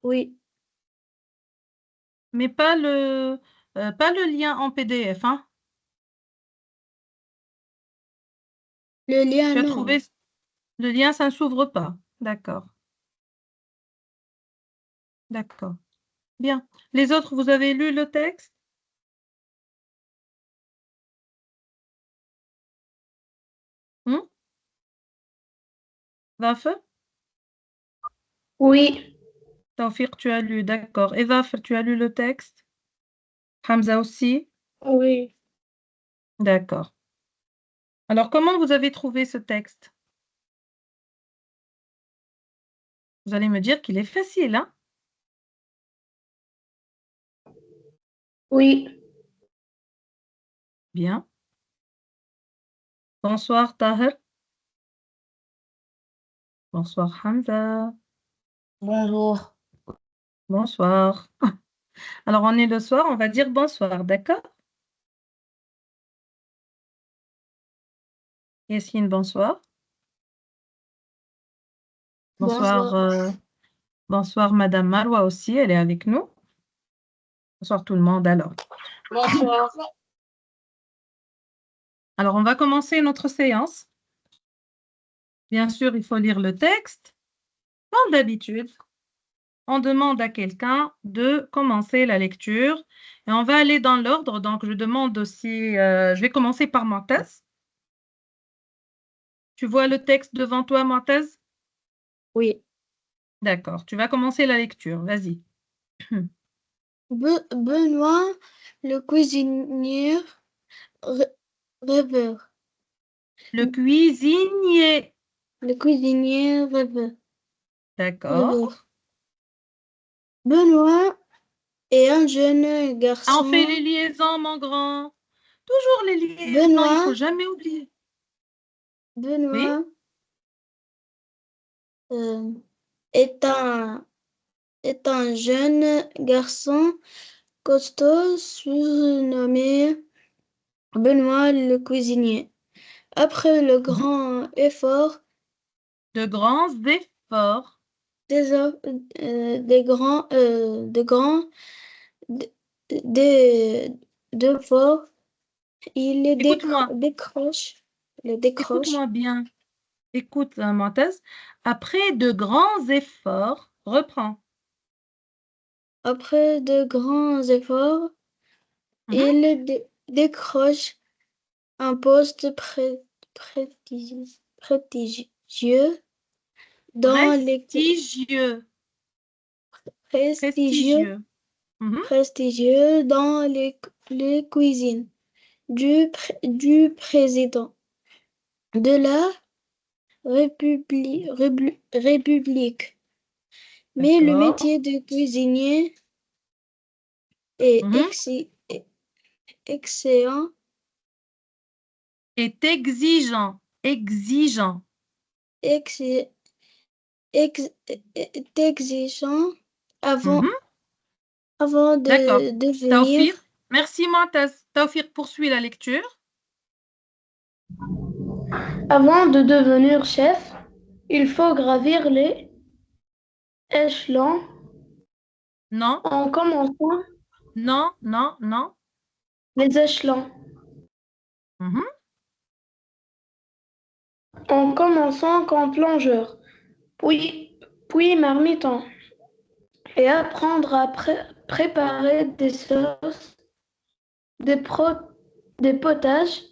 Oui. Mais pas le lien en PDF, hein? Le lien, Tu as non. trouvé le lien, ça ne s'ouvre pas. D'accord, d'accord. Bien. Les autres, vous avez lu le texte? Hmm? Wafel? Oui. Tawfiq, tu as lu, d'accord. Et Wafel, tu as lu le texte? Hamza aussi? Oui. D'accord. Alors, comment vous avez trouvé ce texte? Vous allez me dire qu'il est facile, hein? Oui. Bien. Bonsoir, Tahir. Bonsoir, Hamza. Bonjour. Bonsoir. Alors, on est le soir, on va dire bonsoir, d'accord? Yacine, bonsoir. Bonsoir, Bonsoir. bonsoir, Madame Marwa aussi, elle est avec nous. Bonsoir tout le monde, alors. Bonsoir. Alors, on va commencer notre séance. Bien sûr, il faut lire le texte. Comme d'habitude, on demande à quelqu'un de commencer la lecture et on va aller dans l'ordre. Donc, je demande aussi, je vais commencer par Montez. Tu vois le texte devant toi, Montez? Oui. D'accord, tu vas commencer la lecture. Vas-y. Benoît, le cuisinier rêveur. Le cuisinier. Le cuisinier rêveur. D'accord. Rêveur. Benoît est un jeune Ah, on fait garçon. les liaisons, mon grand. Toujours les liaisons, il faut Benoît, jamais oublier. Oui? Benoît euh, est est un jeune garçon costaud surnommé Benoît le cuisinier. Après le Mhm. grand effort De grands efforts. des, des grands de grands d- des d'efforts, il les Écoute-moi, décroche, le décroche. écoute-moi bien. Écoute, Montez. Après de grands efforts, reprends. Après de grands efforts, Mhm. il décroche un poste prestigieux dans les Prestigieux. prestigieux Prestigieux. Mhm. prestigieux dans les cuisines du président de la République. Mais le D'accord. métier de cuisinier est Mhm. excellent, Est exigeant. Exigeant. ex- est exigeant avant, Mhm. avant D'accord. de devenir, Taufir. Merci, Montez. Taufir poursuit la lecture. avant de devenir chef, il faut gravir les échelons Non, en commençant non, non, non. les échelons, Mhm. en commençant comme plongeur, puis marmiton, et apprendre à préparer des sauces, des, pro- des potages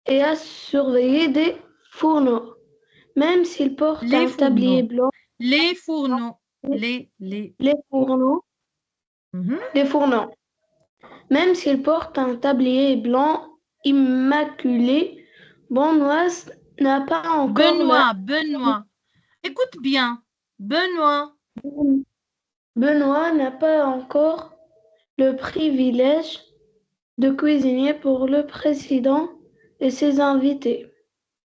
et à surveiller des fourneaux. Même s'il porte Les un tablier fourneaux. blanc, Les fourneaux. Les. les fourneaux, Mhm. les fourneaux. Même s'il porte un tablier blanc immaculé, Benoît n'a pas encore Benoît, Benoît. Écoute bien. Benoît. Benoît n'a pas encore le privilège de cuisiner pour le président et ses invités.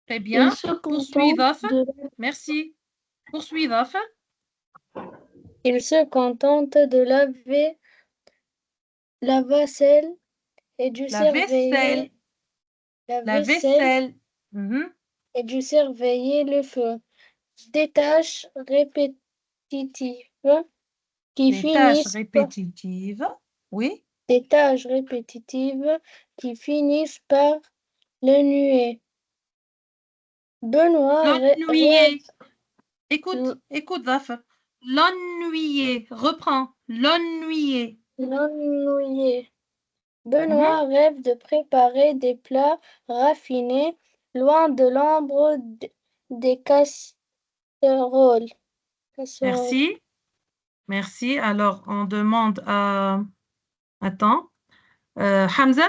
Très Il bien. se Poursuis, contente Vaf. de, Merci. Poursuis, Vaf. il se contente de laver la vaisselle et du La vaisselle. surveiller la La vaisselle vaisselle. Mhm. et du surveiller le feu. Des tâches répétitives qui Des tâches finissent par, répétitives. Oui. des tâches répétitives qui finissent par l'ennuyer. Benoît rêve L'ennuyer. Écoute, Zaf. L'ennuyer. Reprends. L'ennuyer. l'ennuyer. Mhm. Benoît rêve de préparer des plats raffinés, loin de l'ombre des casseroles. Casseroles. Merci. Merci. Alors, on demande à... Attends. Hamza.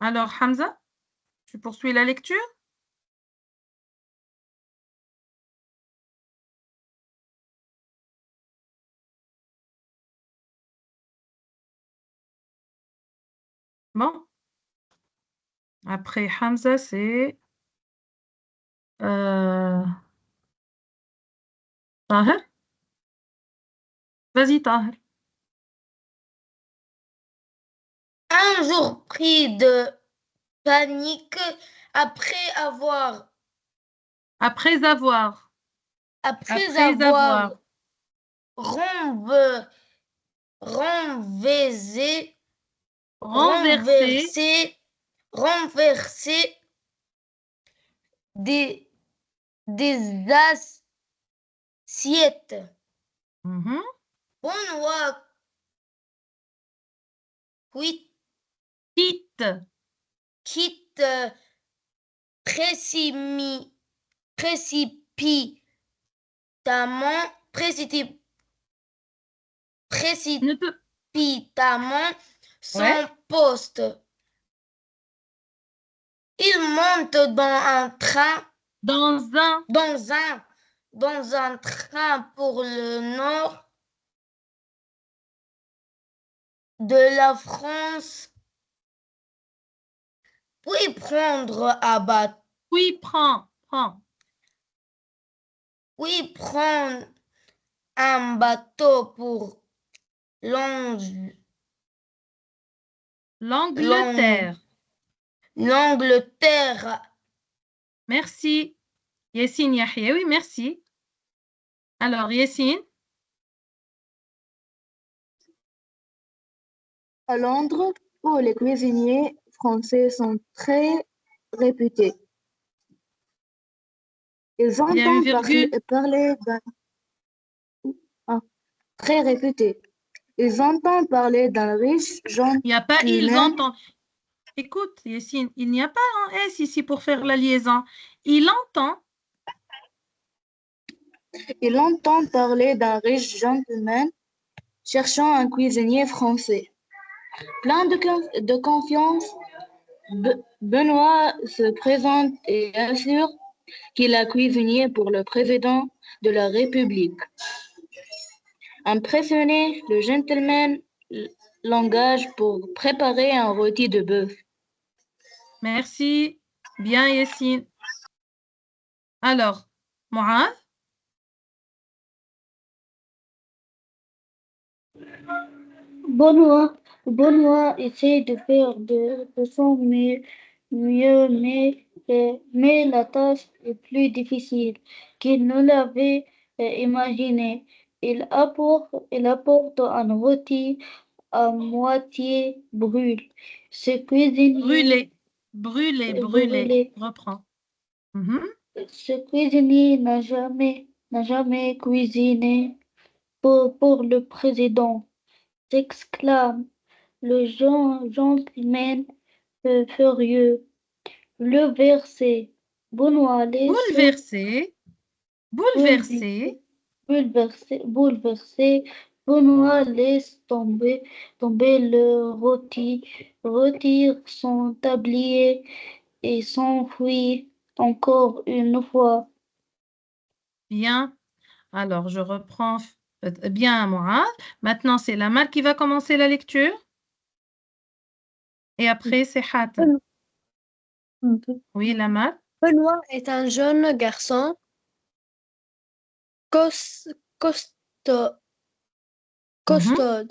Alors, Hamza, tu poursuis la lecture? Bon. Après Hamza, c'est... Tahir. Vas-y, Tahir. Un jour pris de panique après avoir, Après avoir. après Après avoir avoir. renve- renversé, Renversé. renversé, renversé des, des assiettes. Mhm. Benoît quitte, Quitte. quitte précipitamment, précipit- Ne peut... précipitamment Ouais. son poste. Il monte Dans un... dans un, dans un train pour le nord de la France, puis prendre à bateau, Oui, prends. Prends. puis prendre un bateau pour L'Ang- L'Ang- L'Angleterre. l'Angleterre. Merci. Yassine Yahya. Oui, merci. Alors, Yassine. À Londres, où les cuisiniers français sont très réputés. Ils Il y a une entendent virgule. parler d'un... ah, très réputé. Ils entendent parler d'un riche Il n'y a pas ils gentleman. entendent. Écoute, Yassine, il n'y a pas un S ici pour faire la liaison. Il entend. Ils entendent parler d'un riche gentleman cherchant un cuisinier français. Plein de confiance, Benoît se présente et assure qu'il a cuisiné pour le président de la République. Impressionné, le gentleman l'engage pour préparer un rôti de bœuf. Merci. Bien, Yassine. Alors, Mourad. Benoît essaie de faire de son mieux, mais la tâche est plus difficile qu'il ne l'avait imaginé. Il apporte un rôti à moitié brûlé. Ce cuisinier Brûlé. Brûlé, brûlé. brûlé. Reprends. Mhm. Ce cuisinier n'a jamais cuisiné pour le président, s'exclame le gentleman furieux. Le verset. Benoît laisse Bouleversé. bouleversé, Bouleversé. bouleversé. Benoît laisse tomber le rôti, retire son tablier et s'enfuit encore une fois. Bien. Alors, je reprends. Bien, Mourad. Maintenant, c'est Lamal qui va commencer la lecture. Et après, c'est Hatem. Oui, Lamal. Benoît est un jeune garçon costaud, Mhm. costaud,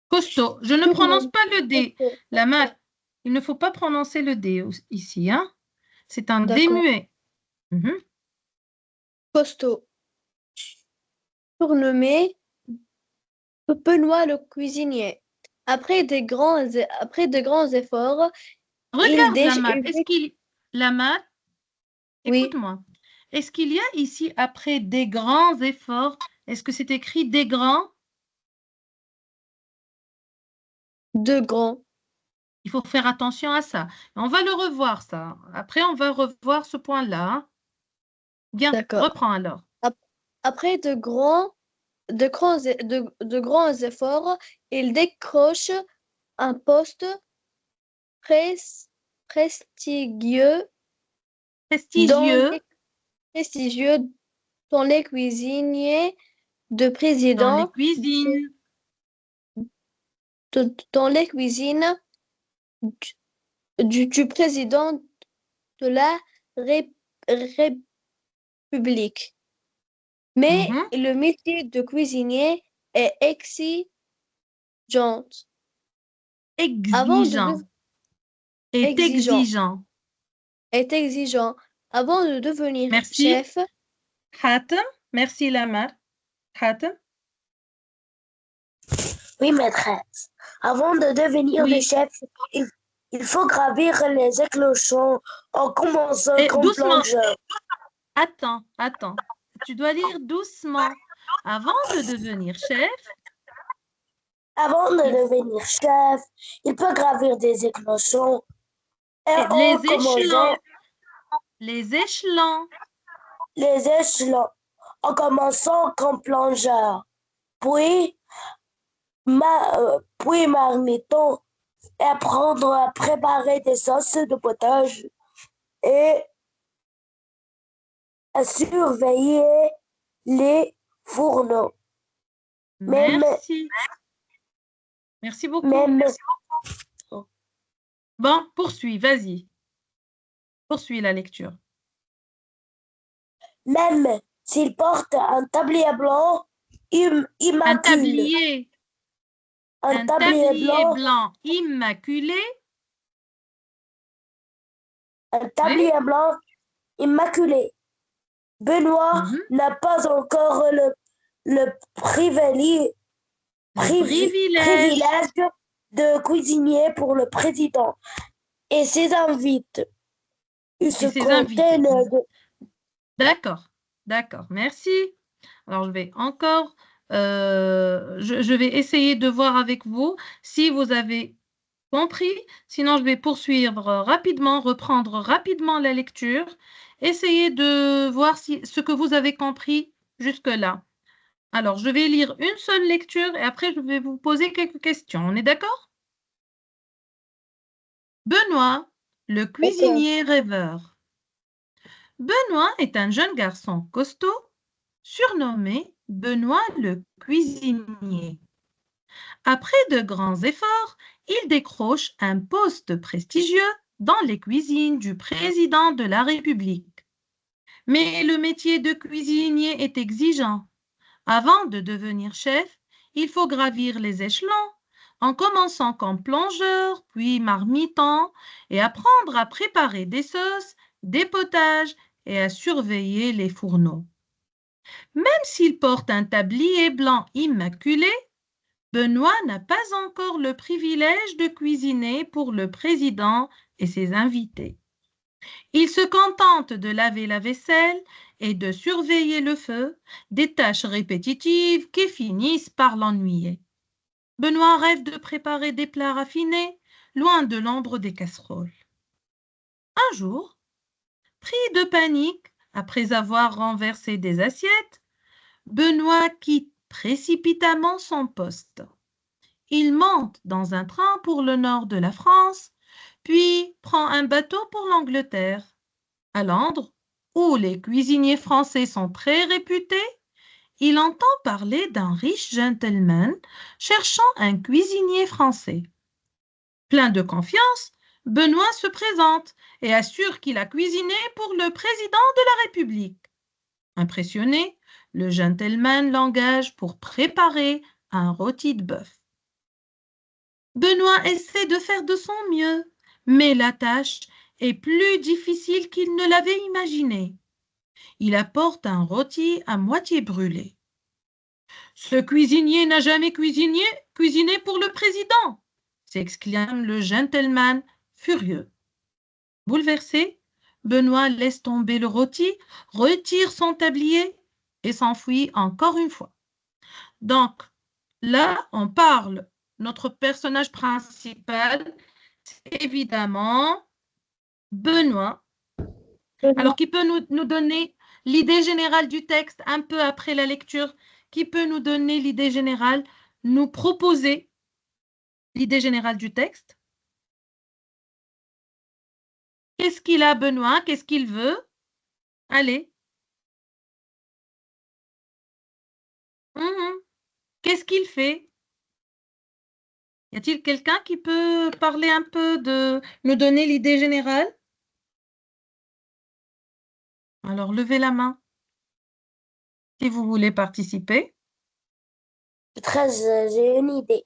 Costaud. Je ne prononce pas le D. Lamal, il ne faut pas prononcer le D ici, hein. C'est un D d'accord. muet. Mhm. costaud, surnommé Benoît le cuisinier. Après de grands efforts, Regarde, il Lamar. dé- Est-ce qu'il... Lamar, oui, écoute-moi. Est-ce qu'il y a ici, après des grands efforts, est-ce que c'est écrit des grands? de grands. Il faut faire attention à ça. On va le revoir, ça. Après, on va revoir ce point-là. Bien, D'accord. reprends alors. Après de grands efforts, il décroche un poste pres- prestigieux dans Prestigieux les, prestigieux dans les cuisiniers de dans les président, cuisines. dans les cuisines du président de la Ré- République. Mais Mhm. le métier de cuisinier est exigeant. Avant de Exigeant. dev- Est exigeant, exigeant. est exigeant. Avant de devenir Merci. chef, Hatem. Merci, Lamar. Hatem. Oui, maîtresse. Avant de devenir le Oui. chef, il, il faut gravir les éclochons en commençant Et comme doucement. plongeur. Attends, attends. Tu dois lire doucement. Avant de devenir chef, Avant de il... devenir chef, il peut gravir des éclochons et et en les commençant échelons. Les échelons. les échelons, en commençant comme plongeur. Puis, puis marmiton et apprendre à préparer des sauces de potage et à surveiller les fourneaux. Même, Merci. Merci beaucoup. même, Bon, poursuis, vas-y. Poursuis la lecture. même s'il porte un tablier blanc Un immaculé, tablier. un Un tablier tablier blanc, blanc immaculé. un Oui. tablier blanc immaculé. Benoît Mhm. n'a pas encore le Le privilège. privilège de cuisinier pour le président et ses invités. Il se Et ses invités. contente de D'accord, d'accord, merci. Alors, je vais encore, je vais essayer de voir avec vous si vous avez compris. Sinon, je vais poursuivre rapidement, reprendre rapidement la lecture. Essayez de voir si, ce que vous avez compris jusque-là. Alors, je vais lire une seule lecture et après, je vais vous poser quelques questions. On est d'accord? Benoît, le cuisinier rêveur. Benoît est un jeune garçon costaud, surnommé Benoît le cuisinier. Après de grands efforts, il décroche un poste prestigieux dans les cuisines du président de la République. Mais le métier de cuisinier est exigeant. Avant de devenir chef, il faut gravir les échelons, en commençant comme plongeur, puis marmiton, et apprendre à préparer des sauces, des potages et à surveiller les fourneaux. Même s'il porte un tablier blanc immaculé, Benoît n'a pas encore le privilège de cuisiner pour le président et ses invités. Il se contente de laver la vaisselle et de surveiller le feu, des tâches répétitives qui finissent par l'ennuyer. Benoît rêve de préparer des plats raffinés, loin de l'ombre des casseroles. Un jour, pris de panique, après avoir renversé des assiettes, Benoît quitte précipitamment son poste. Il monte dans un train pour le nord de la France, puis prend un bateau pour l'Angleterre. À Londres, où les cuisiniers français sont très réputés, il entend parler d'un riche gentleman cherchant un cuisinier français. Plein de confiance, Benoît se présente et assure qu'il a cuisiné pour le président de la République. Impressionné, le gentleman l'engage pour préparer un rôti de bœuf. Benoît essaie de faire de son mieux, mais la tâche est plus difficile qu'il ne l'avait imaginé. Il apporte un rôti à moitié brûlé. Ce cuisinier n'a jamais cuisiné pour le président, s'exclame le gentleman furieux. Bouleversé, Benoît laisse tomber le rôti, retire son tablier et s'enfuit encore une fois. Donc, là, on parle, notre personnage principal, c'est évidemment Benoît. Alors, qui peut nous donner l'idée générale du texte un peu après la lecture? Qui peut nous donner l'idée générale, nous proposer l'idée générale du texte? Qu'est-ce qu'il a, Benoît? Qu'est-ce qu'il veut? Allez. Qu'est-ce qu'il fait? Y a-t-il quelqu'un qui peut parler un peu nous donner l'idée générale? Alors, levez la main si vous voulez participer. J'ai une idée.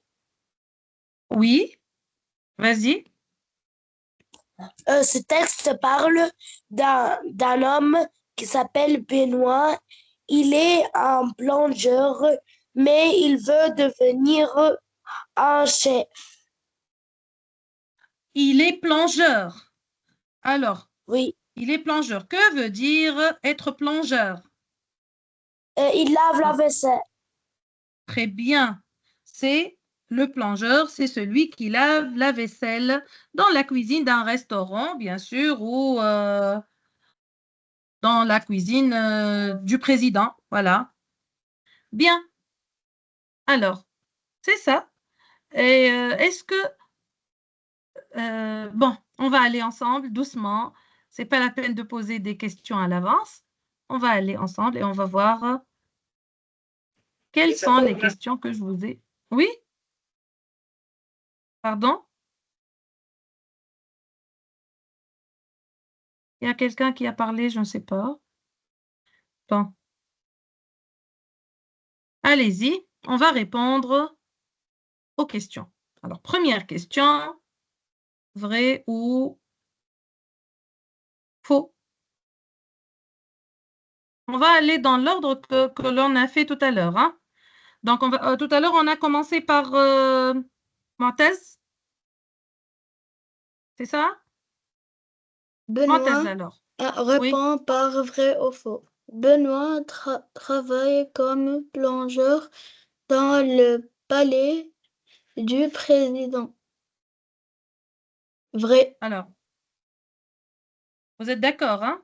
Oui, vas-y. Ce texte parle d'un homme qui s'appelle Benoît. Il est un plongeur, mais il veut devenir un chef. Il est plongeur. Alors, Oui, il est plongeur. Que veut dire être plongeur? il lave la vaisselle. Très bien. C'est le plongeur, c'est celui qui lave la vaisselle dans la cuisine d'un restaurant, bien sûr, ou dans la cuisine du président. Voilà. Bien. Alors, c'est ça. Et est-ce que... bon, on va aller ensemble, doucement. C'est pas la peine de poser des questions à l'avance. On va aller ensemble et on va voir quelles sont les questions que je vous ai... Oui? Pardon? Il y a quelqu'un qui a parlé, je ne sais pas. Bon. Allez-y, on va répondre aux questions. Alors, première question, vrai ou faux? On va aller dans l'ordre que l'on a fait tout à l'heure. Hein? Donc, tout à l'heure, on a commencé par Montez. C'est ça? Montez Benoît alors. répond par vrai ou faux. Benoît travaille comme plongeur dans le palais du président. Vrai. Alors, vous êtes d'accord, hein?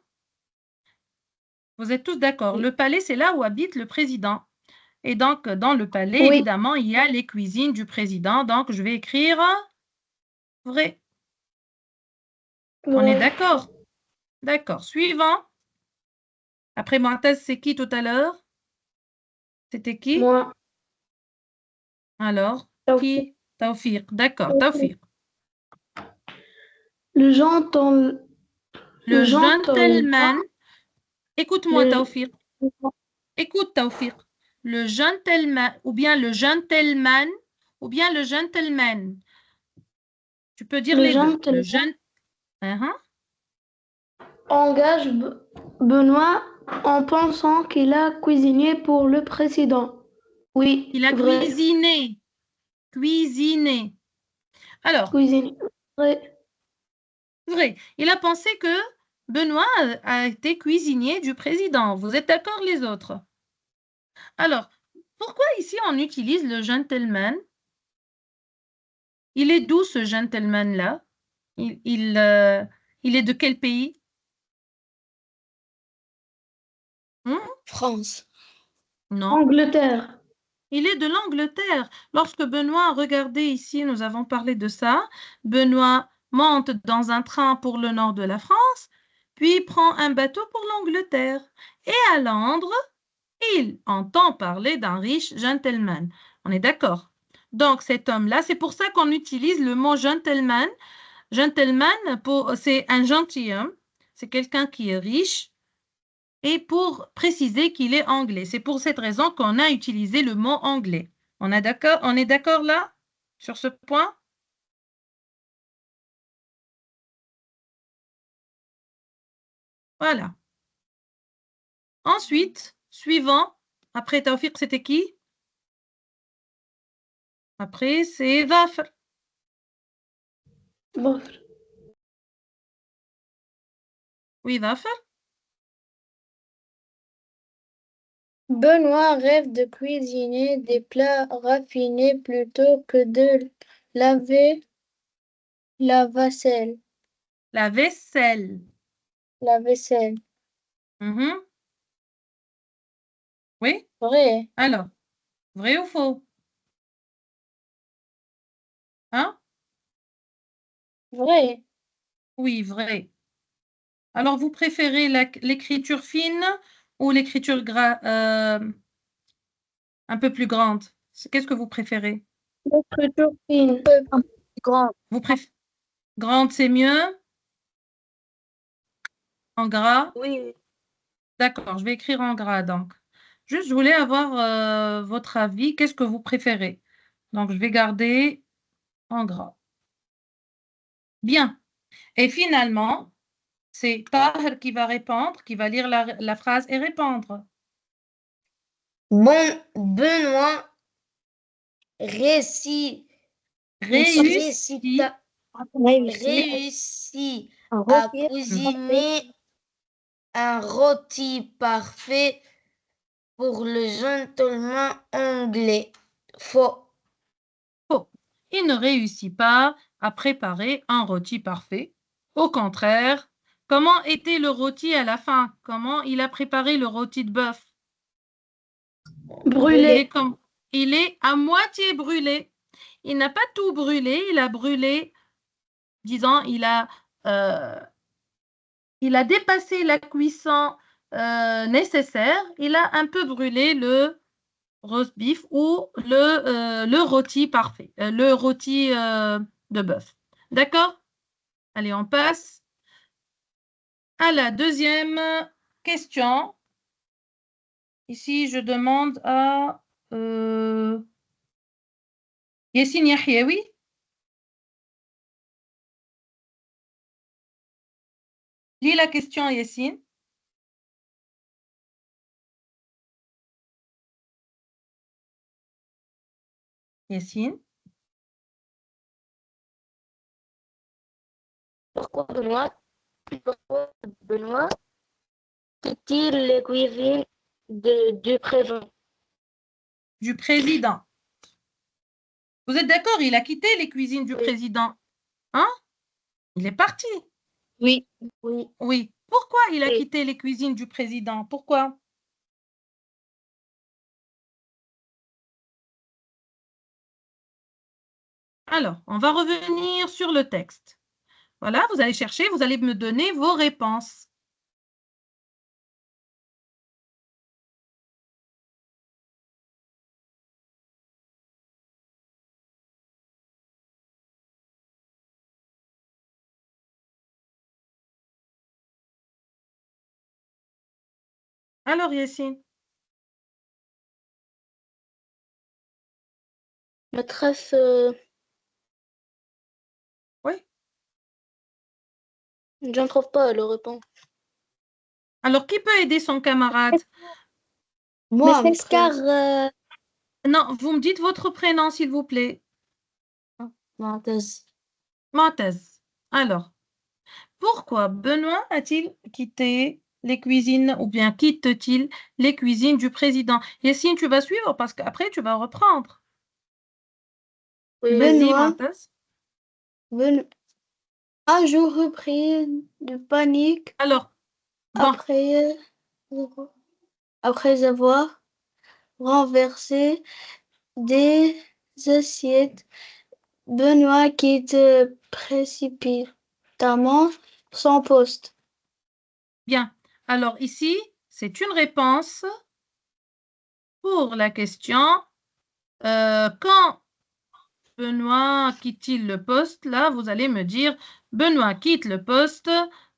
Vous êtes tous d'accord. Le palais, c'est là où habite le président. Et donc, dans le palais, Oui. évidemment, il y a les cuisines du président. Donc, je vais écrire vrai. On est d'accord? D'accord. Suivant. Après Montez, c'est qui tout à l'heure? C'était qui? Moi. Alors, Taoufik. qui? Taoufik. D'accord, Taoufik. Le gentleman. Le gentleman. Écoute-moi, Le- Taoufik. Écoute, Taoufik. Le gentleman, ou bien le gentleman, ou bien le gentleman. Tu peux dire Le les deux. gentleman engage Benoît en pensant qu'il a cuisiné pour le président. Oui, Il a vrai. cuisiné. Cuisiné. Alors, Cuisine. Vrai. vrai. Il a pensé que Benoît a été cuisinier du président. Vous êtes d'accord, les autres? Alors, pourquoi ici on utilise le gentleman? Il est d'où ce gentleman-là? Il est de quel pays? France. Non. Angleterre. Il est de l'Angleterre. Lorsque Benoît, regardez ici, nous avons parlé de ça. Benoît monte dans un train pour le nord de la France, puis prend un bateau pour l'Angleterre. Et à Londres, il entend parler d'un riche gentleman. On est d'accord. Donc cet homme-là, c'est pour ça qu'on utilise le mot gentleman. Gentleman, c'est un gentilhomme, c'est quelqu'un qui est riche. Et pour préciser qu'il est anglais. C'est pour cette raison qu'on a utilisé le mot anglais. On est d'accord là, sur ce point? Voilà. Ensuite, suivant, après Tawfiq, c'était qui? Après, c'est Dhafr. ظفر. Oui, Dhafr. Benoît rêve de cuisiner des plats raffinés plutôt que de laver la vaisselle. La vaisselle. La vaisselle. Mhm. Oui? Vrai. Alors, vrai ou faux? Hein? Vrai. Oui, vrai. Alors, vous préférez l'écriture fine ou l'écriture un peu plus grande? Qu'est-ce que vous préférez? L'écriture fine. Grand. Vous préférez grande, c'est mieux? En gras? Oui. D'accord, je vais écrire en gras donc. Juste, je voulais avoir votre avis. Qu'est-ce que vous préférez? Donc, je vais garder en gras. Bien. Et finalement, c'est Tahir qui va répondre, qui va lire la phrase et répondre. Benoît réussit, Réussi. réussit à cuisiner un rôti parfait pour le gentleman anglais. Faux. Faux. Il ne réussit pas à préparer un rôti parfait. Au contraire, comment était le rôti à la fin? Comment il a préparé le rôti de bœuf? Brûlé. Il est à moitié brûlé. Il n'a pas tout brûlé, il a brûlé, disons, il a dépassé la cuisson nécessaire. Il a un peu brûlé le roast beef ou le rôti parfait, le rôti de bœuf. D'accord? Allez, on passe à la deuxième question. Ici, je demande à Yassine Yahyaoui. Lis la question, Yassine. Yassine. Pourquoi Benoît quitte-t-il les cuisines du présent? Du président. Vous êtes d'accord? Il a quitté les cuisines du président. Hein? Il est parti. Oui. Oui. Oui. Pourquoi il a Oui. quitté les cuisines du président? Pourquoi? Alors, on va revenir sur le texte. Voilà, vous allez chercher, vous allez me donner vos réponses. Alors, Yassine. Maîtresse, Oui. je ne trouve pas le réponse. Alors, qui peut aider son camarade? Moi, Mais c'est car Non, vous me dites votre prénom, s'il vous plaît. maîtresse. Montez. Alors, pourquoi Benoît a-t-il quitté les cuisines ou bien quitte-t-il les cuisines du président? Yassine, tu vas suivre parce qu'après, tu vas reprendre. Oui. Vas-y, Montez. un jour repris de panique Alors, bon, après avoir renversé des assiettes. Benoît quitte précipitamment son poste. bien. Alors ici, c'est une réponse pour la question quand Benoît quitte-t-il le poste? Là, vous allez me dire Benoît quitte le poste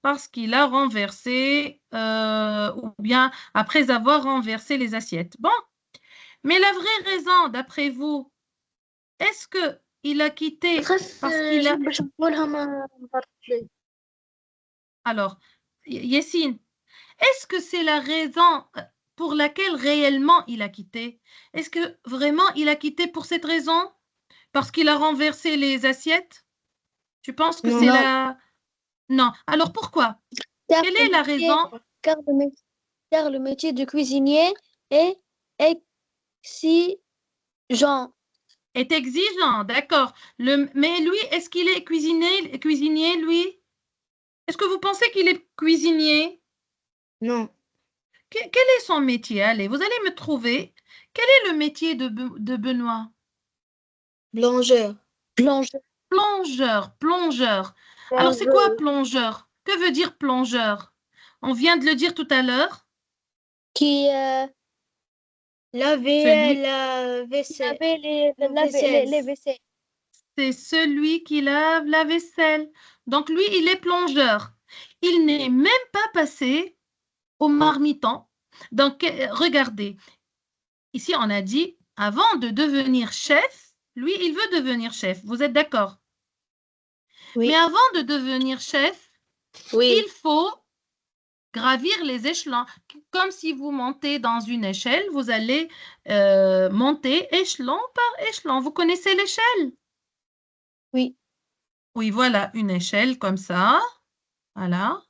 parce qu'il a renversé ou bien après avoir renversé les assiettes. Bon, mais la vraie raison, d'après vous, est-ce que il a quitté Maîtresse, parce qu'il a... باش نقولها ما عرفتش. Alors, Yassine, Est-ce que c'est la raison pour laquelle réellement il a quitté? Est-ce que vraiment il a quitté pour cette raison? Parce qu'il a renversé les assiettes? Tu penses que c'est Non. la... Non. Alors pourquoi? Car Quelle le est la métier, raison? car le métier de cuisinier est exigeant. Est exigeant, d'accord. Mais lui, est-ce qu'il est cuisinier, lui? Est-ce que vous pensez qu'il est cuisinier? Non. Quel est son métier? Allez, vous allez me trouver. Quel est le métier de Benoît? Plongeur. Plongeur. Plongeur. Alors, c'est quoi plongeur? Que veut dire plongeur? On vient de le dire tout à l'heure. Qui Celui, la vaisselle. lavait les vaisselles. c'est celui qui lave la vaisselle. Donc, lui, il est plongeur. Il n'est même pas passé au marmiton. Donc, regardez, ici, on a dit, avant de devenir chef, lui, il veut devenir chef. Vous êtes d'accord? Oui. Mais avant de devenir chef, Oui. il faut gravir les échelons. Comme si vous montez dans une échelle, vous allez monter échelon par échelon. Vous connaissez l'échelle? Oui. Oui, voilà, une échelle comme ça. Voilà.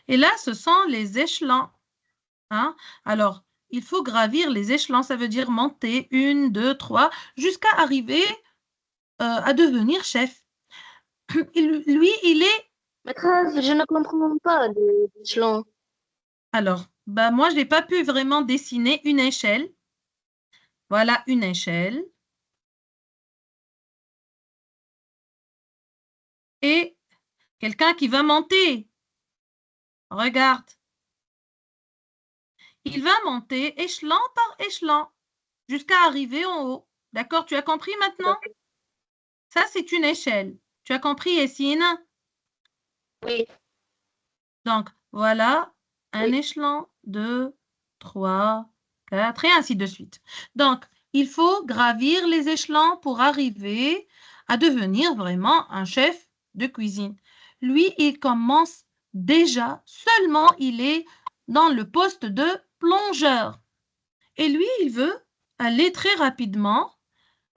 Et là, ce sont les échelons. Hein? Alors, il faut gravir les échelons, ça veut dire monter 1, 2, 3, jusqu'à arriver à devenir chef. Lui, il est... Maîtresse, je ne comprends pas l'échelon. Alors, bah, moi, je n'ai pas pu vraiment dessiner une échelle. Voilà une échelle. Et quelqu'un qui va monter. Regarde. Il va monter échelon par échelon jusqu'à arriver en haut. D'accord? Tu as compris maintenant? Ça, c'est une échelle. Tu as compris, Essine? Oui. Donc, voilà un Oui. échelon, 2, 3, 4 et ainsi de suite. Donc, il faut gravir les échelons pour arriver à devenir vraiment un chef de cuisine. Lui, il commence déjà, seulement il est dans le poste de plongeur. Et lui, il veut aller très rapidement,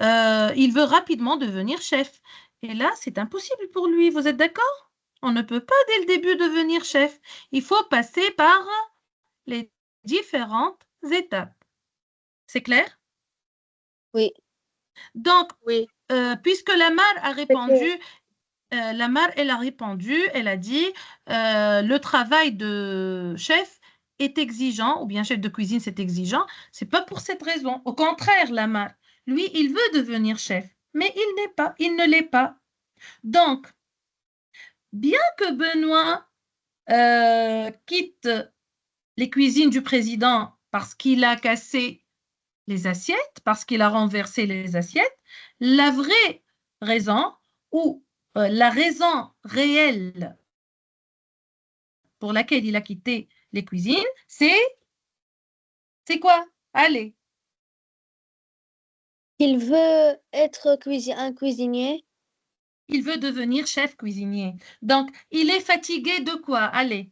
il veut rapidement devenir chef. Et là, c'est impossible pour lui. Vous êtes d'accord? On ne peut pas dès le début devenir chef. Il faut passer par les différentes étapes. C'est clair? Oui. Donc, Oui. puisque Lamar a répondu, elle a répondu, elle a dit le travail de chef est exigeant, ou bien chef de cuisine, c'est exigeant. C'est pas pour cette raison. Au contraire, Lamar, lui, il veut devenir chef, mais il ne l'est pas. Donc, bien que Benoît quitte les cuisines du président parce qu'il a cassé les assiettes, parce qu'il a renversé les assiettes, la vraie raison ou la raison réelle pour laquelle il a quitté les cuisines, c'est quoi? Allez, Il veut être un cuisinier. il veut devenir chef cuisinier. Donc, il est fatigué de quoi? Allez,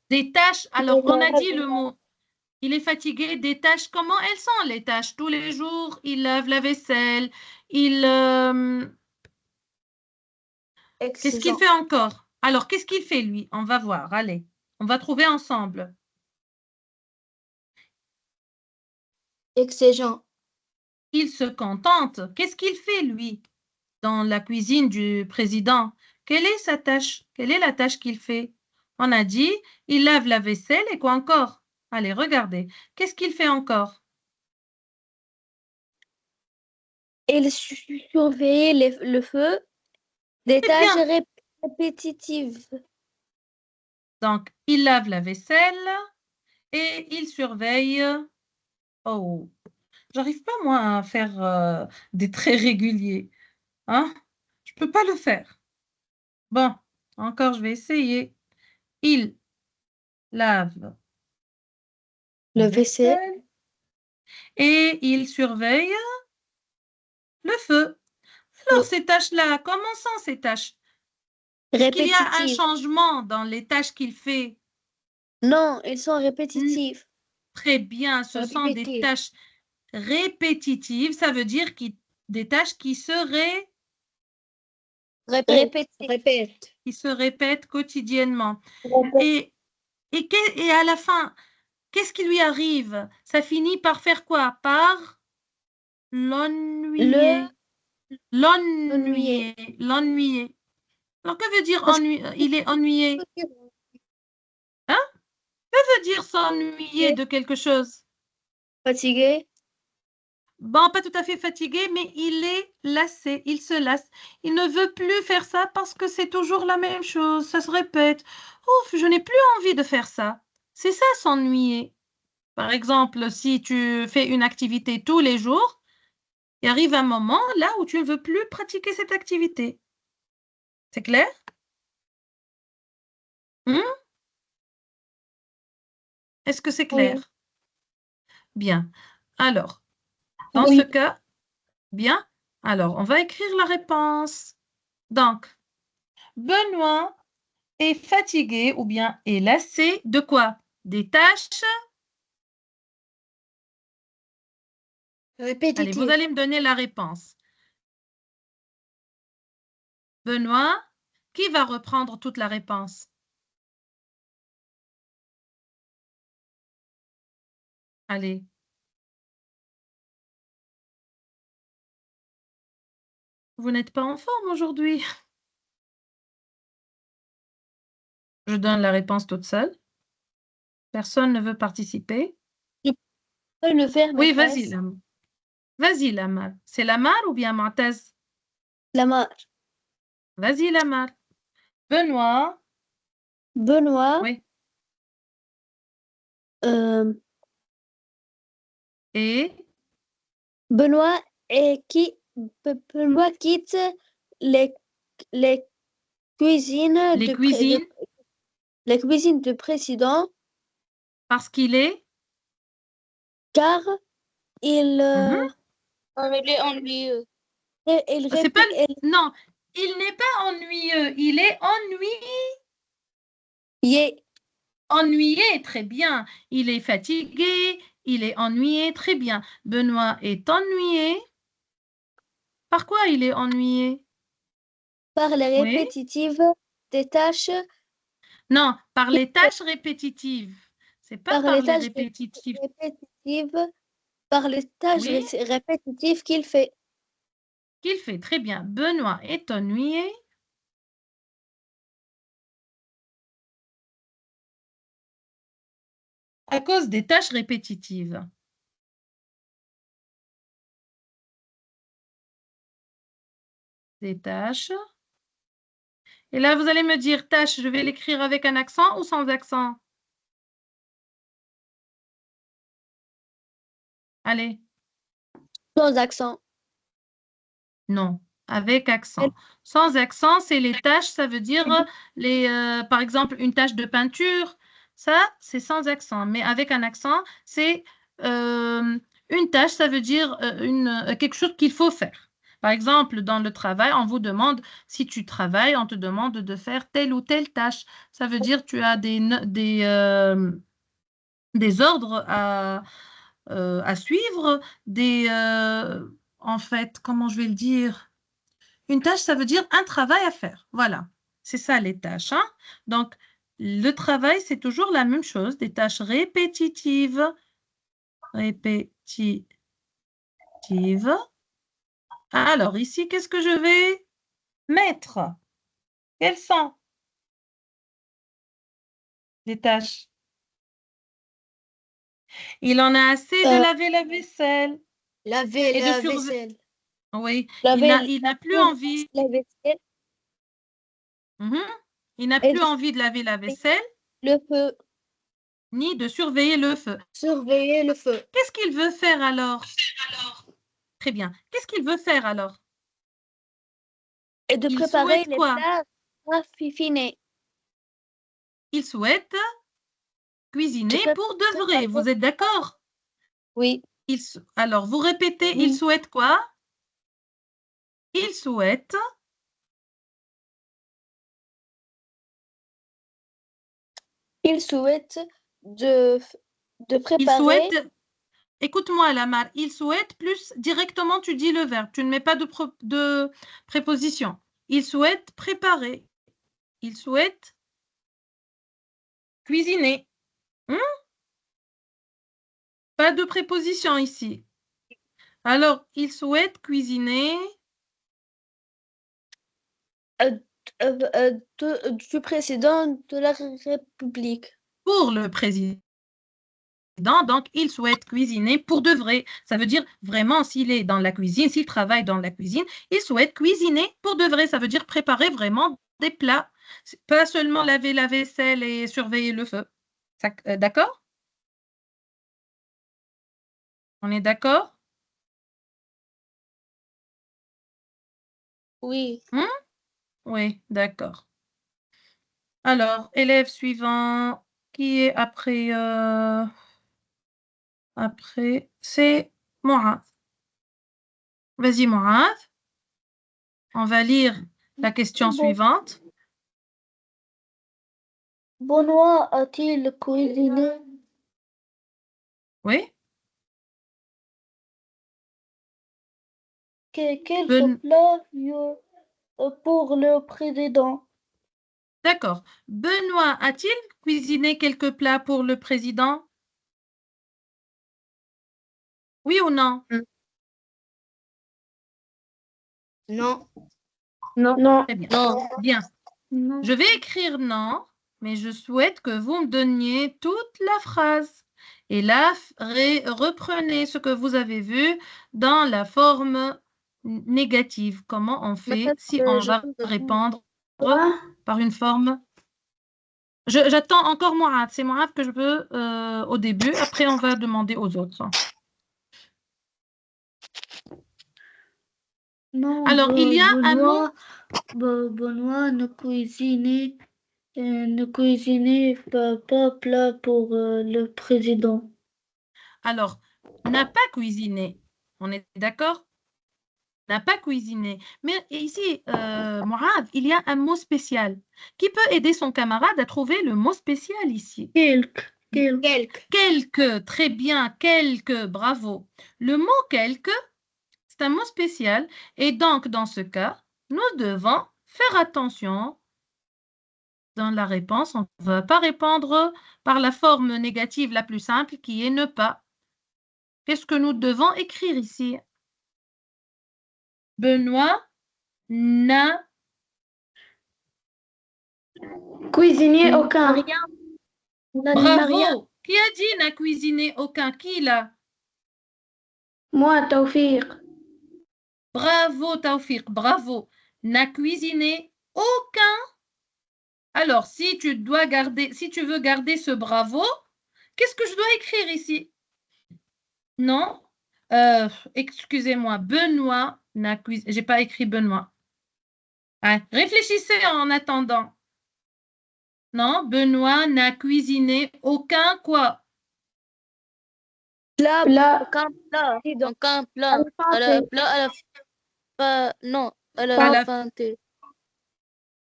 des tâches. Alors, on a dit le mot. Il est fatigué des tâches. Comment elles sont les tâches? Tous les jours, il lave la vaisselle. Qu'est-ce qu'il Exigeant. fait encore? Alors, qu'est-ce qu'il fait lui? On va voir. Allez, on va trouver ensemble. Exigeant. Il se contente. Qu'est-ce qu'il fait lui dans la cuisine du président? Quelle est sa tâche? Quelle est la tâche qu'il fait? On a dit, il lave la vaisselle et quoi encore? Allez, regardez. Qu'est-ce qu'il fait encore? Il surveille le feu. Des C'est tâches bien. répétitives. Donc, il lave la vaisselle et il surveille. Oh, j'arrive pas moi à faire des traits réguliers. Hein? Je peux pas le faire. Bon, encore, je vais essayer. Il lave Le la WC. vaisselle et il surveille le feu. Alors, Oui. ces tâches-là, comment sont ces tâches? Est-ce qu'il y a un Répétitif. changement dans les tâches qu'il fait? Non, ils sont répétitifs. Très bien, ce sont des Répétitifs. tâches répétitives. Ça veut dire des tâches qui se répètent quotidiennement. Et à la fin, qu'est-ce qui lui arrive? Ça finit par faire quoi? Par l'ennuyer. L'ennuyer. L'ennuyer. Alors, que veut dire ennui? Il est ennuyé. Hein? Que veut dire s'ennuyer de quelque chose? Fatigué. Bon, pas tout à fait fatigué, mais il est lassé, il se lasse. Il ne veut plus faire ça parce que c'est toujours la même chose, ça se répète. Ouf, je n'ai plus envie de faire ça. C'est ça, s'ennuyer. Par exemple, si tu fais une activité tous les jours, il arrive un moment là où tu ne veux plus pratiquer cette activité. C'est clair? Est-ce que c'est clair? Oui. Bien. Alors, dans Oui. ce cas, bien. Alors, on va écrire la réponse. Donc, Benoît est fatigué ou bien est lassé de quoi? Des tâches? Allez, Répétitif. vous allez me donner la réponse. Benoît, qui va reprendre toute la réponse? Allez. Vous n'êtes pas en forme aujourd'hui. Je donne la réponse toute seule. Personne ne veut participer. Je peux le faire, Oui, maîtresse. vas-y, Lamar. Vas-y, Lamar. C'est Lamar ou bien Montez? Lamar. Vas-y, Lamar. Benoît. Benoît. Oui. Et Benoît quitte les cuisines les cuisines les cuisines du président parce qu'il est. car il Il est ennuyeux. il C'est pas. répète Non, il n'est pas ennuyeux. Il est ennuyé, très bien. Il est fatigué. Il est ennuyé, très bien. Benoît est ennuyé. Par quoi il est ennuyé? par les Oui. répétitives des tâches Non, par les tâches répétitives. C'est pas par par les les tâches répétitives. répétitives par les tâches Oui, répétitives qu'il fait. qu'il fait très bien. Benoît est ennuyé. À cause des tâches répétitives. Des tâches. Et là, vous allez me dire tâche, je vais l'écrire avec un accent ou sans accent? Allez. Sans accent. Non, avec accent. Sans accent, c'est les tâches, ça veut dire par exemple, une tâche de peinture. Ça, c'est sans accent. Mais avec un accent, c'est une tâche, ça veut dire quelque chose qu'il faut faire. Par exemple, dans le travail, on vous demande, si tu travailles, on te demande de faire telle ou telle tâche. Ça veut dire que tu as des ordres à suivre, en fait, comment je vais le dire? Une tâche, ça veut dire un travail à faire. Voilà, c'est ça les tâches. Hein? Donc, le travail, c'est toujours la même chose, des tâches répétitives. Répétitives. Alors, ici, qu'est-ce que je vais mettre? Quelles sont les tâches? Il en a assez de laver la vaisselle. Laver Et la de vaisselle. Oui, Laver il n'a plus envie. la vaisselle. Il n'a Et plus envie de laver la vaisselle, le feu. ni de surveiller le feu. Surveiller le feu. Qu'est-ce qu'il veut faire alors? Très bien. Qu'est-ce qu'il veut faire alors? Et de Il préparer souhaite les quoi? plats raffinés. Il souhaite cuisiner pour de vrai. Vous êtes d'accord? Oui. Alors, vous répétez, il Oui. souhaite quoi? Il souhaite Il souhaite de Il préparer. souhaite, écoute-moi, Lamar, il souhaite plus directement, tu dis le verbe. Tu ne mets pas de préposition. Il souhaite préparer. Il souhaite cuisiner. Hmm? Pas de préposition ici. Alors, il souhaite cuisiner Du président de la République. pour le président. Donc, il souhaite cuisiner pour de vrai. Ça veut dire vraiment, s'il est dans la cuisine, s'il travaille dans la cuisine, il souhaite cuisiner pour de vrai. Ça veut dire préparer vraiment des plats. Pas seulement laver la vaisselle et surveiller le feu. D'accord? On est d'accord? Oui. Oui, d'accord. Alors, élève suivant, qui est après, c'est Mourad. Vas-y, Mourad. On va lire la question suivante. Benoît a-t-il cuisiné Oui. quelques Ben- plats pour le président? D'accord. Benoît a-t-il cuisiné quelques plats pour le président? Oui ou non? Non. Non. Très bien. Non. Bien. Non. Je vais écrire non, mais je souhaite que vous me donniez toute la phrase. Et là, reprenez ce que vous avez vu dans la forme négative. Comment on fait si on Je va peux répondre. répondre Quoi? par une forme. J'attends encore Mourad. C'est Mourad que je veux au début. Après, on va demander aux autres. Non, Alors, il y a un mot. Benoît ne cuisinait pas plat pour le président. Alors, n'a pas cuisiné. On est d'accord? N'a pas cuisiné. Mais ici, Mourad, il y a un mot spécial. Qui peut aider son camarade à trouver le mot spécial ici? Quelque, très bien, quelque, bravo. Le mot quelque, c'est un mot spécial. Et donc, dans ce cas, nous devons faire attention dans la réponse. On ne va pas répondre par la forme négative la plus simple qui est ne pas. Qu'est-ce que nous devons écrire ici? Benoît n'a Cuisinier aucun. Bravo! Qui a dit n'a cuisiné aucun? Qui là? Moi, Tawfiq. Bravo, Taufik, bravo. N'a cuisiné aucun. Alors, si tu veux garder ce bravo, qu'est-ce que je dois écrire ici? Non? Excusez-moi, Benoît n'a cuisiné. J'ai pas écrit Benoît. Ah, réfléchissez en attendant. Non, Benoît n'a cuisiné aucun quoi? Plat. Plat. Aucun plat. Aucun plat. Pâté. Plat non, à À la la, fin.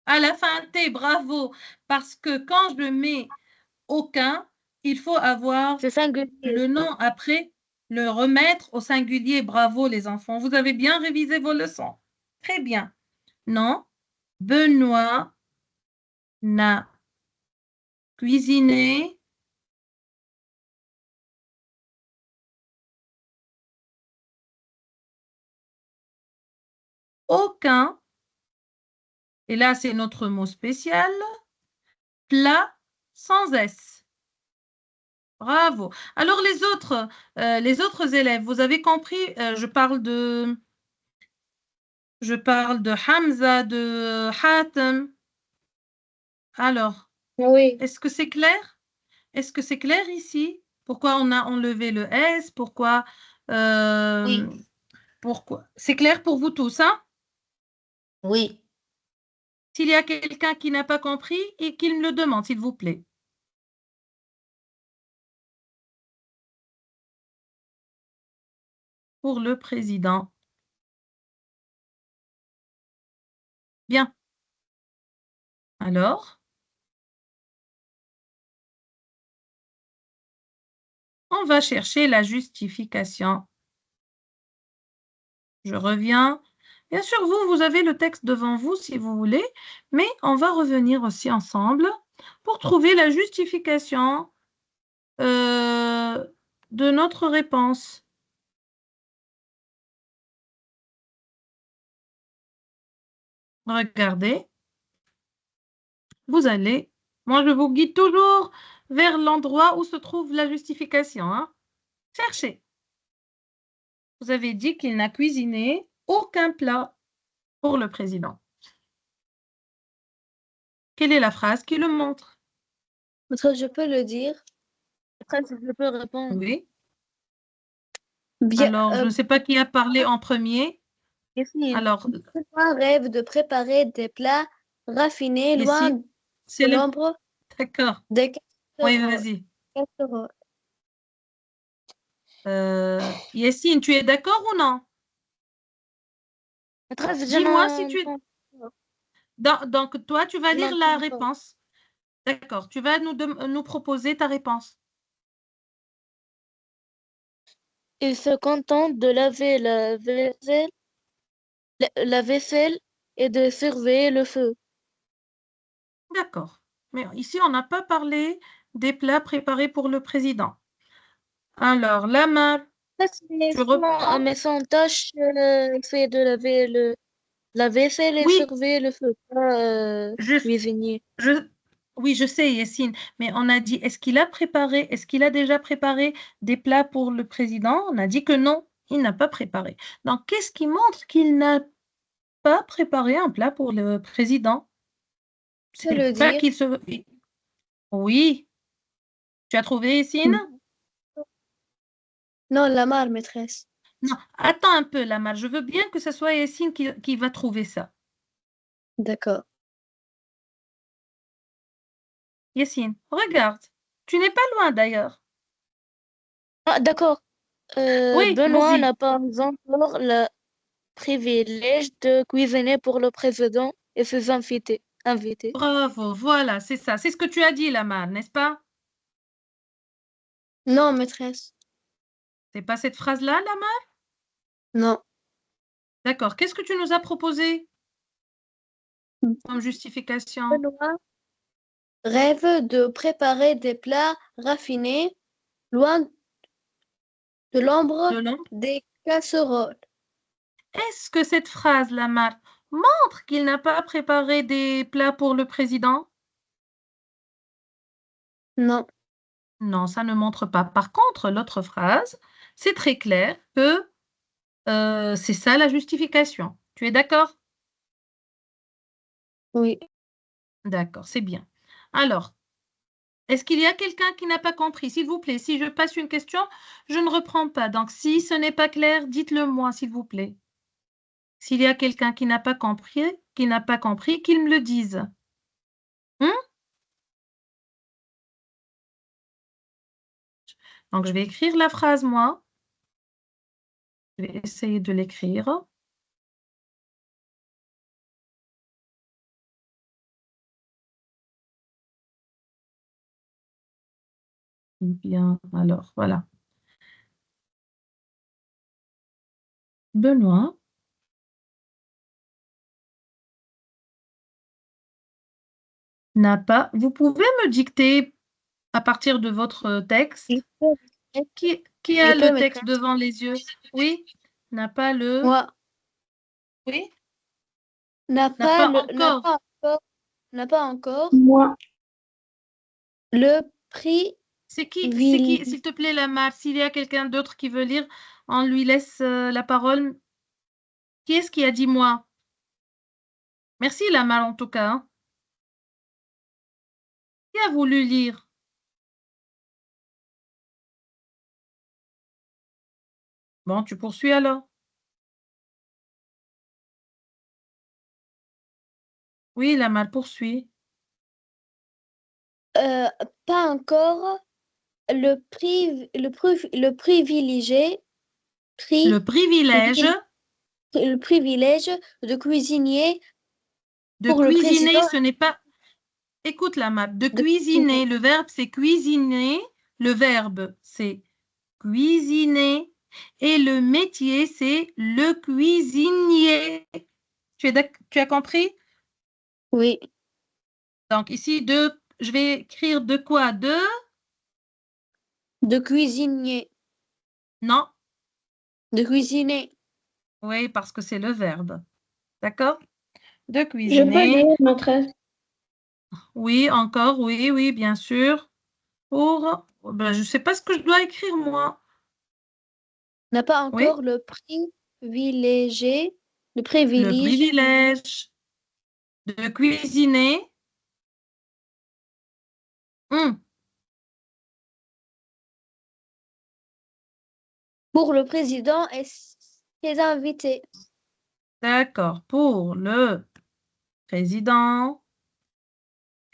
à la fin T, bravo. Parce que quand je mets aucun, il faut avoir C'est singulier. le nom après, le remettre au singulier. Bravo les enfants, vous avez bien révisé vos leçons. Très bien. Non, Benoît n'a cuisiné aucun, et là c'est notre mot spécial, plat sans S. Bravo. Alors les autres élèves, vous avez compris, je parle de Hamza, de Hatem. Alors, Oui. est-ce que c'est clair? Est-ce que c'est clair ici? Pourquoi on a enlevé le S? Pourquoi Oui. pourquoi? C'est clair pour vous tous, hein? Oui. S'il y a quelqu'un qui n'a pas compris, et qu'il me le demande, s'il vous plaît. Pour le président. Bien. Alors, On va chercher la justification. Je reviens. Bien sûr, vous avez le texte devant vous si vous voulez, mais on va revenir aussi ensemble pour trouver la justification de notre réponse. Regardez. Vous allez. Moi, je vous guide toujours vers l'endroit où se trouve la justification. Hein. Cherchez. Vous avez dit qu'il n'a cuisiné aucun plat pour le président. Quelle est la phrase qui le montre? Maîtresse, je peux le dire. Maîtresse, je peux répondre. Oui. Bien, Alors, je ne sais pas qui a parlé en premier. Yasmine, Alors, moi rêve de préparer des plats raffinés loin ici, de c'est le... l'ombre D'accord. des Oui, casseroles. vas-y. Casseroles. Yessine, tu es d'accord ou non? Maîtresse, je Dis-moi si tu es... n'entends Donc, toi, tu vas je lire la n'entends pas. réponse. D'accord. Tu vas nous proposer ta réponse. Il se contente de laver la vaisselle et de surveiller le feu. D'accord. Mais ici, on n'a pas parlé des plats préparés pour le président. Alors, Lamar, tu reprends? Mais son tâche, c'est de laver la vaisselle et Oui, surveiller le feu, pas je, cuisinier. je, oui, je sais, Yessine, mais on a dit, est-ce qu'il a déjà préparé des plats pour le président? On a dit que non, il n'a pas préparé. Donc, qu'est-ce qui montre qu'il n'a pas préparé un plat pour le président? Je peux C'est le pas dire. qu'il se... Oui, tu as trouvé, Yessine? Non, la mare, maîtresse. Non, attends un peu, Lamar. Je veux bien que ce soit Yessine qui va trouver ça. D'accord. Yessine, regarde. Tu n'es pas loin d'ailleurs. Ah, d'accord. Oui, Benoît vas-y. n'a pas encore le privilège de cuisiner pour le président et ses invités. Bravo, voilà, c'est ça. C'est ce que tu as dit, Lamar, n'est-ce pas? Non, maîtresse. C'est pas cette phrase-là, Lamar? Non. D'accord. Qu'est-ce que tu nous as proposé comme justification? Benoît rêve de préparer des plats raffinés loin de l'ombre De l'ombre? des casseroles. Est-ce que cette phrase, Lamar, montre qu'il n'a pas préparé des plats pour le président? Non. Non, ça ne montre pas. Par contre, l'autre phrase, c'est très clair que c'est ça la justification. Tu es d'accord? Oui. D'accord, c'est bien. Alors, est-ce qu'il y a quelqu'un qui n'a pas compris? S'il vous plaît, si je passe une question, je ne reprends pas. Donc, si ce n'est pas clair, dites-le moi, s'il vous plaît. S'il y a quelqu'un qui n'a pas compris, qu'il me le dise. Donc, je vais écrire la phrase, moi. Je vais essayer de l'écrire. Bien, alors, voilà. Benoît n'a pas... Vous pouvez me dicter à partir de votre texte? Il peut, Qui a il peut, le texte maîtresse. devant les yeux? Oui? N'a pas le... Moi. Oui? N'a N'a pas pas encore. n'a pas encore Moi, le prix C'est qui, vil. s'il te plaît, Lamar? S'il y a quelqu'un d'autre qui veut lire, on lui laisse la parole. Qui est-ce qui a dit moi? Merci, Lamar, en tout cas. Hein. Qui a voulu lire? Bon, tu poursuis alors. Oui, Lamar, poursuit. Pas encore le privilégié Le pri- privilège le privilège de cuisinier de pour le cuisiner, président ce n'est pas... Écoute, Lamar, de de cuisiner. cuisiner, le verbe, c'est cuisiner. Le verbe, c'est cuisiner. Et le métier, c'est le cuisinier. Tu as compris? Oui. Donc ici, je vais écrire de quoi? De cuisinier. Non. De cuisiner. Oui, parce que c'est le verbe. D'accord? De Je peux cuisiner. lire, maîtresse. Oui, encore, oui, oui, bien sûr. Ben, je ne sais pas ce que je dois écrire, moi. N'a pas Oui, encore le privilégié. Le le privilège. privilège de cuisiner. Pour le président et ses invités. D'accord, pour le président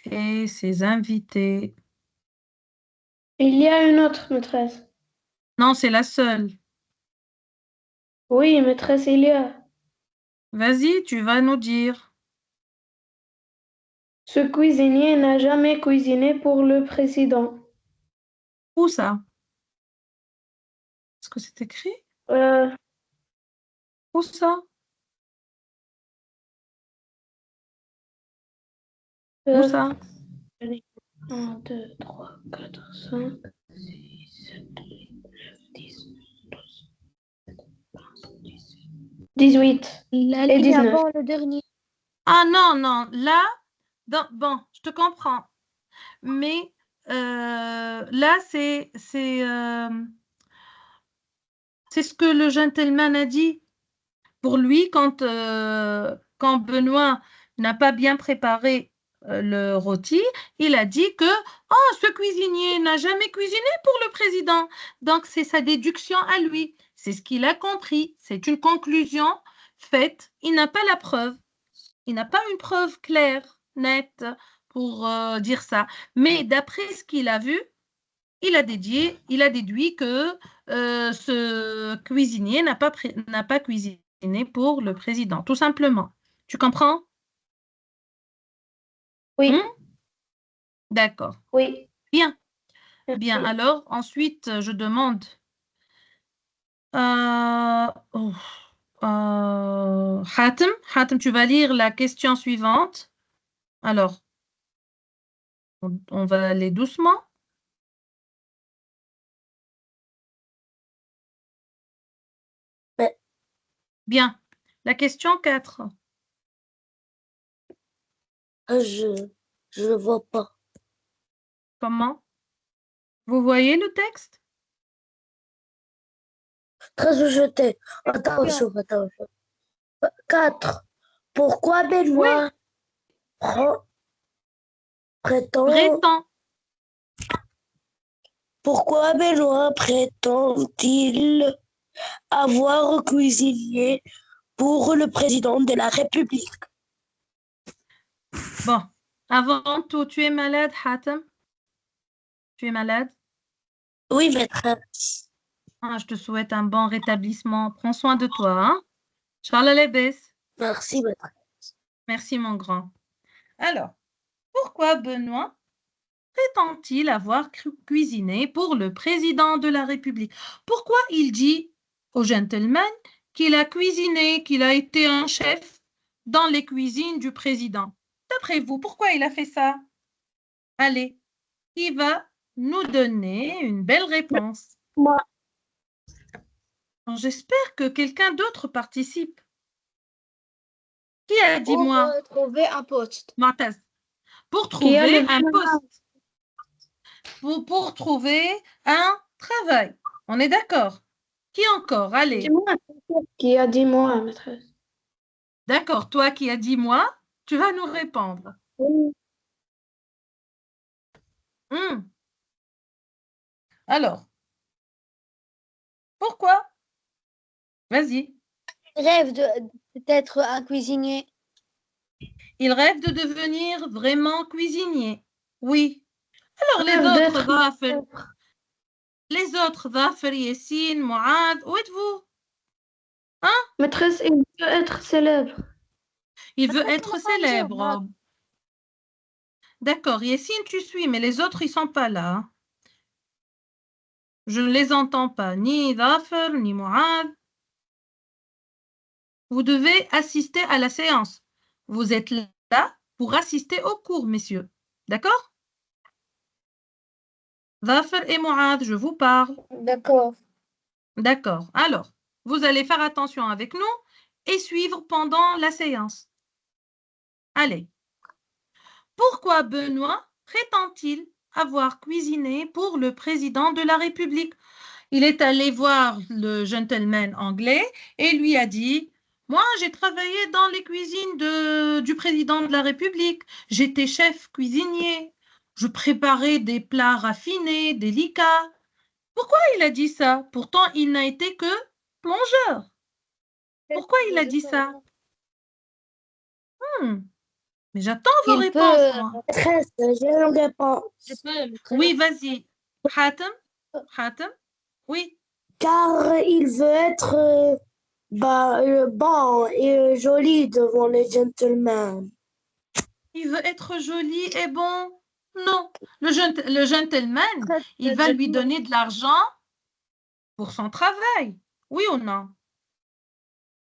et ses invités. Il y a une autre, maîtresse. Non, c'est la seule. Oui, maîtresse, il y a. Vas-y, tu vas nous dire. Ce cuisinier n'a jamais cuisiné pour le président. Où ça? Est-ce que c'est écrit? Euh, Où ça? Où ça? 1, 2, 3, 4, 5, 6, 7, 8, 9, 10, 12, 18 La et ligne 19. avant le dernier. Ah non, non, là, bon, je te comprends. Mais là, c'est ce que le gentleman a dit. Pour lui, quand Benoît n'a pas bien préparé le rôti, il a dit que oh, ce cuisinier n'a jamais cuisiné pour le président. Donc, c'est sa déduction à lui. C'est ce qu'il a compris. C'est une conclusion faite. Il n'a pas la preuve. Il n'a pas une preuve claire, nette pour dire ça. Mais d'après ce qu'il a vu, il a déduit que ce cuisinier n'a pas cuisiné pour le président, tout simplement. Tu comprends? Oui, D'accord. oui. Bien. Bien. Alors, ensuite, je demande oh, Hatem. Hatem, tu vas lire la question suivante. Alors, on va aller doucement. Mais Bien. La question 4. je ne vois pas. Comment? Vous voyez le texte? Très jeté. Attention. 4. Pourquoi Benoît prétend Prétend. Pourquoi Benoît prétend-il avoir cuisiné pour le président de la République? Bon. Avant tout, tu es malade, Hatem? Tu es malade? Oui, maîtresse. Ah, je te souhaite un bon rétablissement. Prends soin de toi, hein? Inch'Allah les baisse. Merci, maîtresse. Merci, mon grand. Alors, pourquoi Benoît prétend-il avoir cuisiné pour le président de la République? Pourquoi il dit au gentleman qu'il a cuisiné, qu'il a été un chef dans les cuisines du président? D'après vous, pourquoi il a fait ça? Allez, qui va nous donner une belle réponse? Moi. J'espère que quelqu'un d'autre participe. Qui a dit Pour moi? trouver un poste. Martaz. Pour Qui a trouver le un poste. Pour trouver un travail. On est d'accord? Qui encore? Allez. Dis-moi, qui a dit moi, maîtresse? D'accord. Toi qui as dit moi, tu vas nous répondre. Oui. Alors, pourquoi? Vas-y. Rêve d'être un cuisinier. Il rêve de devenir vraiment cuisinier. Oui. Alors, Rêve d'être les autres, Zafir, Yassine, Mouad, où êtes-vous? maîtresse, il veut être célèbre. Il veut Maîtresse, être on n'a pas dit, célèbre. D'accord, Yassine, tu suis, mais les autres, ils sont pas là. Je ne les entends pas, ni Dhafar, ni Mouad. Vous devez assister à la séance. Vous êtes là pour assister au cours, messieurs. D'accord? Dhafar et Mouad, je vous parle. D'accord. D'accord. Alors, vous allez faire attention avec nous et suivre pendant la séance. Allez. Pourquoi Benoît prétend-il avoir cuisiné pour le président de la République? Il est allé voir le gentleman anglais et lui a dit, moi, j'ai travaillé dans les cuisines du président de la République. J'étais chef cuisinier. Je préparais des plats raffinés, délicats. Pourquoi il a dit ça? Pourtant, il n'a été que plongeur. Pourquoi il a dit ça? Mais j'attends vos Il réponses, peut, moi. Maîtresse, j'ai une réponse. Oui, vas-y. Hatem, oui. Car il veut être bon et joli devant les gentlemen. Il veut être joli et bon. Non, le gentleman, il va lui donner de l'argent pour son travail. Oui ou non?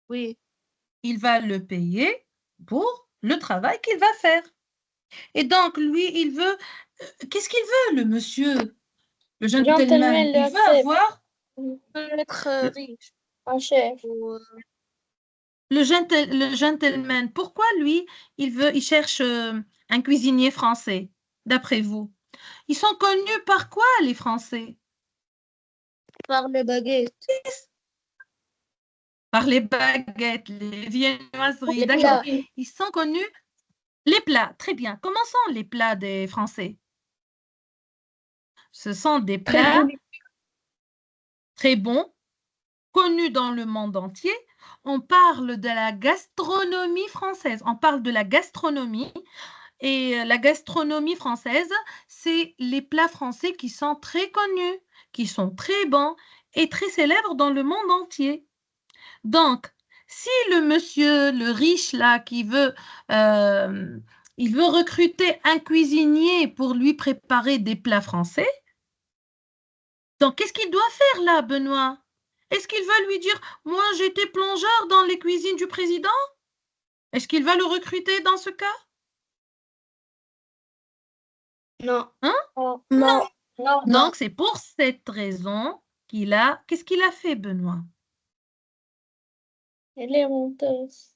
Oui. Il va le payer pour le travail qu'il va faire. Et donc, lui, il veut... Qu'est-ce qu'il veut, le monsieur? Le gentleman, il veut avoir... Il peut être riche. un chef. Le gentleman, pourquoi lui, il cherche un cuisinier français, d'après vous? Ils sont connus par quoi, les Français? Par les baguettes. Par les baguettes, les viennoiseries, Les d'accord. plats. Ils sont connus. Les plats, très bien. Comment sont les plats des Français? Ce sont des plats très bons, connus dans le monde entier. On parle de la gastronomie française. On parle de la gastronomie. Et la gastronomie française, c'est les plats français qui sont très connus, qui sont très bons et très célèbres dans le monde entier. Donc, si le monsieur, le riche là, il veut recruter un cuisinier pour lui préparer des plats français, donc qu'est-ce qu'il doit faire là, Benoît? Est-ce qu'il va lui dire, moi j'étais plongeur dans les cuisines du président? Est-ce qu'il va le recruter dans ce cas? Non. Hein? Non. Non. Donc, c'est pour cette raison qu'il a... Qu'est-ce qu'il a fait, Benoît? Elle est menteuse.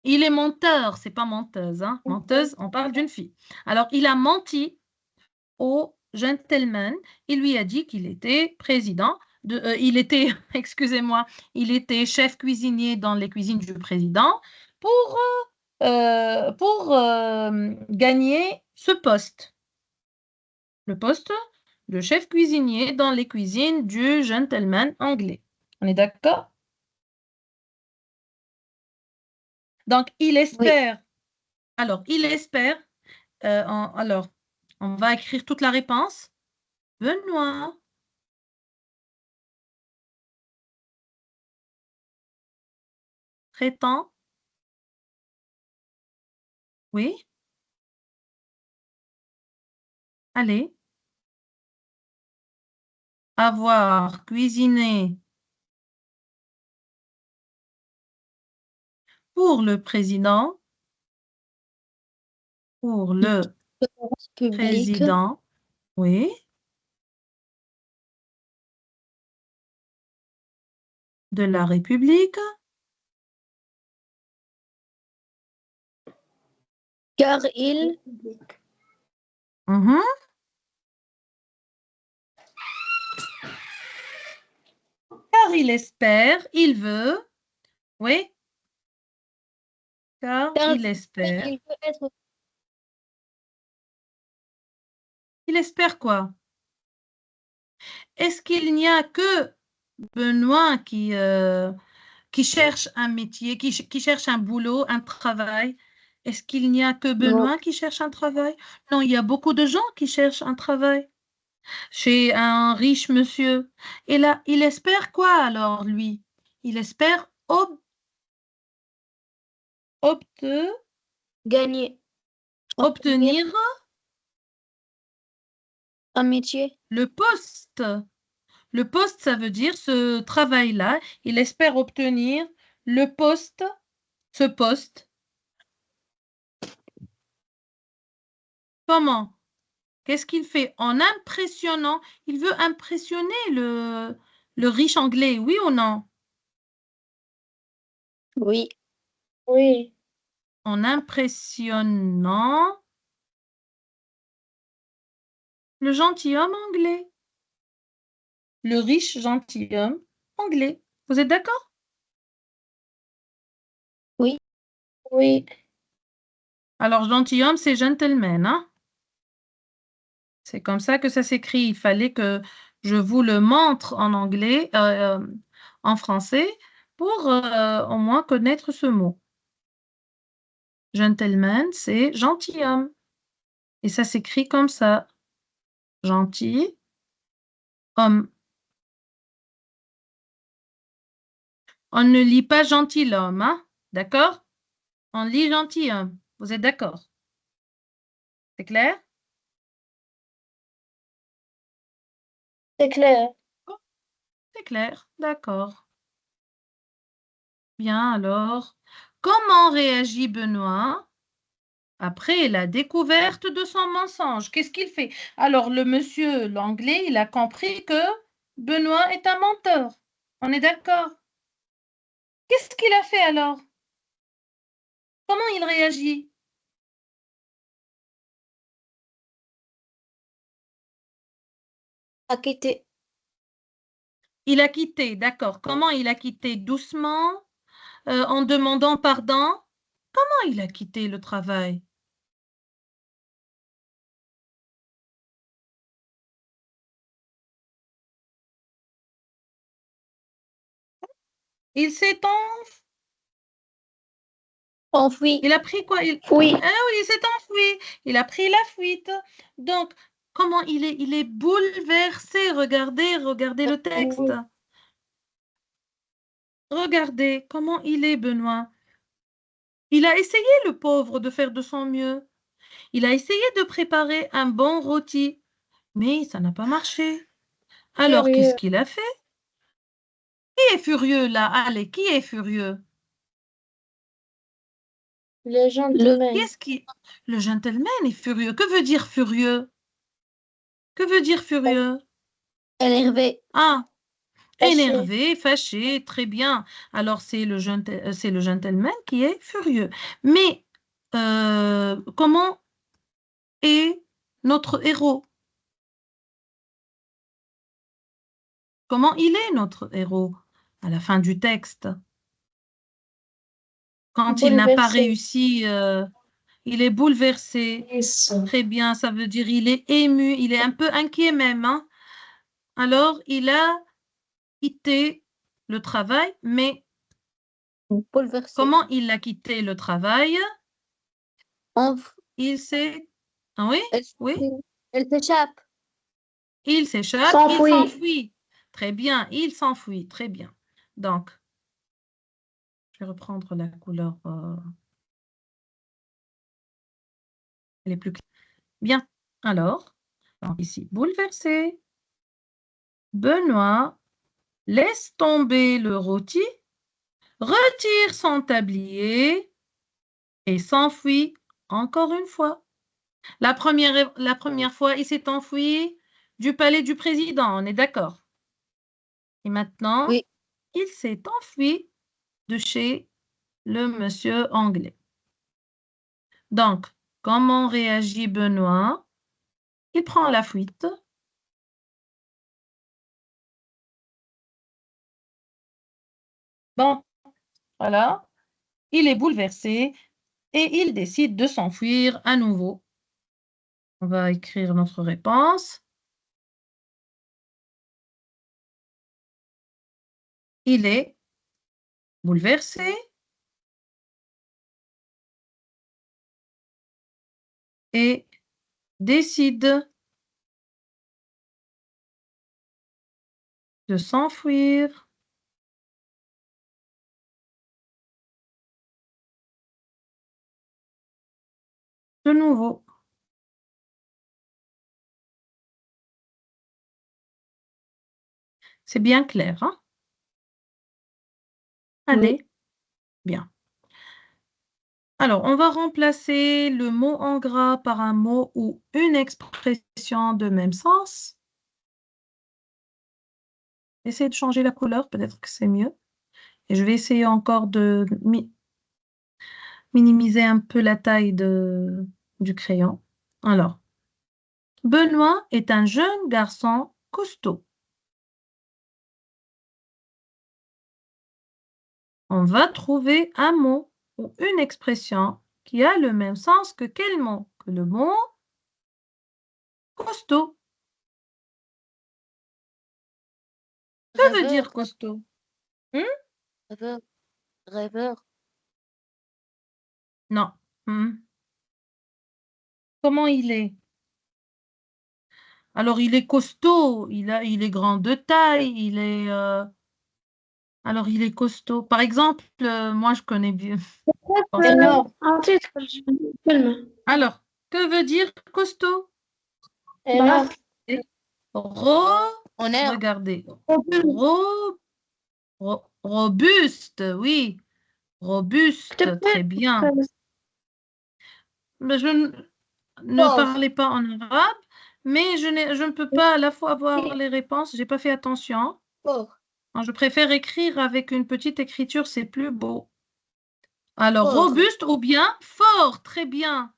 Il est menteur, c'est pas menteuse. Hein? Menteuse, on parle d'une fille. Alors, il a menti au gentleman. Il lui a dit qu'il était président, excusez-moi, il était chef cuisinier dans les cuisines du président pour gagner ce poste. Le poste de chef cuisinier dans les cuisines du gentleman anglais. On est d'accord? Donc, il espère. Alors, il espère. Alors, on va écrire toute la réponse. Benoît. Prétend. Oui. Allez. Avoir cuisiné pour le président. Pour le Public. président. Oui. De la République. Car il Mhm. Car il espère, il veut. Oui. Car il espère. il peut être Il espère quoi? Est-ce qu'il n'y a que Benoît qui cherche un métier, qui cherche un boulot, un travail? Est-ce qu'il n'y a que Benoît qui cherche un travail? Non, il y a beaucoup de gens qui cherchent un travail chez un riche monsieur. Et là, il espère quoi alors, lui? Il espère gagner obtenir un métier. le poste Le poste, ça veut dire ce travail-là. Il espère obtenir le poste, ce poste. Comment? Qu'est-ce qu'il fait? En impressionnant, il veut impressionner le riche anglais, oui ou non? Oui. Oui. En impressionnant le gentilhomme anglais. Le riche gentilhomme anglais. Vous êtes d'accord? Oui. Oui. Alors, gentilhomme, c'est gentleman, hein? C'est comme ça que ça s'écrit. Il fallait que je vous le montre en anglais, en français, pour au moins connaître ce mot. Gentleman, c'est gentilhomme. Et ça s'écrit comme ça. Gentil, homme. On ne lit pas gentilhomme, hein? D'accord? On lit gentilhomme. Vous êtes d'accord? C'est clair? C'est clair. C'est clair, d'accord. Bien, alors, comment réagit Benoît après la découverte de son mensonge? Qu'est-ce qu'il fait? Alors, le monsieur, l'anglais, il a compris que Benoît est un menteur. On est d'accord? Qu'est-ce qu'il a fait alors? Comment il réagit? Acquitté. Il a quitté, d'accord. Comment il a quitté? Doucement, en demandant pardon? Comment il a quitté le travail? Il s'est Enfui. Il a pris quoi? Oui, Ah oui, il s'est enfui. Il a pris la fuite. Donc, comment il est bouleversé. Regardez le texte. Regardez comment il est, Benoît. Il a essayé, le pauvre, de faire de son mieux. Il a essayé de préparer un bon rôti, mais ça n'a pas marché. Alors, qu'est-ce Furieux. qu'il a fait? Qui est furieux là? Allez, qui est furieux? Le gentleman. Qu'est-ce qui... Le gentleman est furieux. Que veut dire furieux? Que veut dire furieux? Énervé. Ah, Fâché. énervé, fâché, très bien. Alors, c'est le gentleman qui est furieux. Mais comment est notre héros? Comment il est notre héros à la fin du texte? Quand il n'a pas Bouleversé. réussi, il est bouleversé. Très bien, ça veut dire il est ému, il est un peu inquiet même, hein. Alors, il a quitté le travail, mais Bouleversé. comment il a quitté le travail? Enf- Il s'est... Ah oui? Elle, Oui? elle s'échappe. Il s'échappe, il s'enfuit. s'enfuit. Très bien, il s'enfuit. Très bien. Donc, je vais reprendre la couleur. Elle est plus claire. Bien. Alors, donc ici, bouleversé. Benoît laisse tomber le rôti, retire son tablier et s'enfuit encore une fois. La première fois, il s'est enfui du palais du président, on est d'accord. Et maintenant, Oui. il s'est enfui de chez le monsieur anglais. Donc, comment réagit Benoît? Il prend la fuite. Bon, voilà. Il est bouleversé et il décide de s'enfuir à nouveau. On va écrire notre réponse. Il est bouleversé et décide de s'enfuir de nouveau. C'est bien clair, hein? Allez, bien. Alors, on va remplacer le mot en gras par un mot ou une expression de même sens. Essayez de changer la couleur, peut-être que c'est mieux. Et je vais essayer encore de minimiser un peu la taille du crayon. Alors, Benoît est un jeune garçon costaud. On va trouver un mot ou une expression qui a le même sens que quel mot? Que le mot costaud. Que veut dire costaud? Rêveur. Rêveur. Non. Comment il est? Alors, il est costaud, il est grand de taille, alors, il est costaud. Par exemple, moi, je connais bien. Énorme. Un titre du film. Alors, que veut dire costaud? Énorme. Regardez. Robuste, oui. Robuste, très bien. Mais je ne parlais pas en arabe, mais je ne peux pas à la fois avoir les réponses. Je n'ai pas fait attention. Fort. Je préfère écrire avec une petite écriture, c'est plus beau. Alors, Fort. robuste ou bien fort, très bien.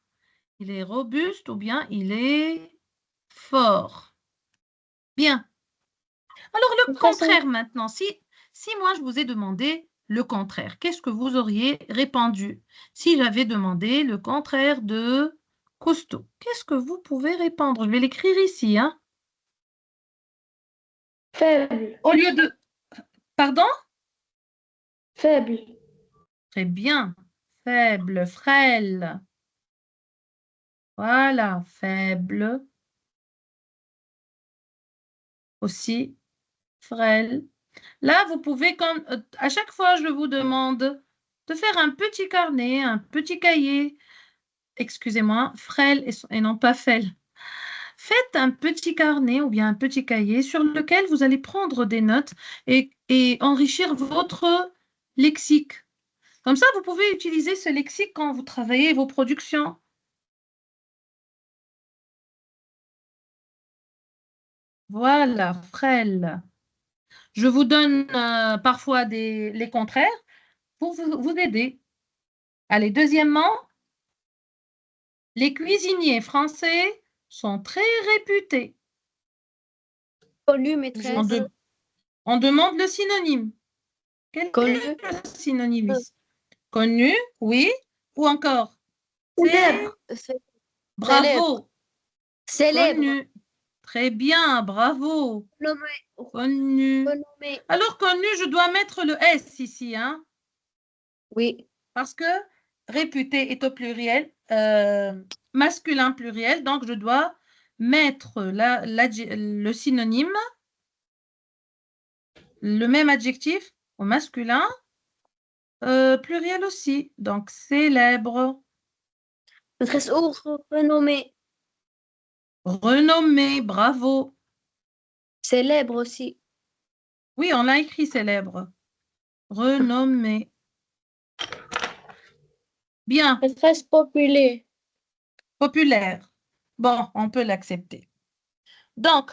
Il est robuste ou bien il est fort. Bien. Alors, le contraire maintenant. Si moi, je vous ai demandé le contraire, qu'est-ce que vous auriez répondu? Si j'avais demandé le contraire de costaud, qu'est-ce que vous pouvez répondre? Je vais l'écrire ici. Hein. Faible. Au lieu de... Pardon? Faible. Très bien. Faible, frêle. Voilà, faible. Aussi, frêle. Là, vous pouvez, à chaque fois, je vous demande de faire un petit carnet, un petit cahier. Excusez-moi, frêle et non pas fêle. Faites un petit carnet ou bien un petit cahier sur lequel vous allez prendre des notes et enrichir votre lexique. Comme ça, vous pouvez utiliser ce lexique quand vous travaillez vos productions. Voilà, frêle. Je vous donne parfois les contraires pour vous aider. Allez, deuxièmement, les cuisiniers français sont très réputés. Connu, maîtresse. On demande le synonyme. Quel est le synonyme ici? Connu, oui. Ou encore? Célèbre. Bravo. Célèbre. Connu. Très bien, bravo. Connu. Renommé. Alors, connu, je dois mettre le S ici, hein? Oui. Parce que réputé est au pluriel, masculin pluriel, donc je dois mettre le synonyme, le même adjectif au masculin, pluriel aussi, donc célèbre. Maîtresse renommé. Renommé, bravo. Célèbre aussi. Oui, on l'a écrit célèbre. Renommé. Bien. Maîtresse populaire. Populaire. Bon, on peut l'accepter. Donc,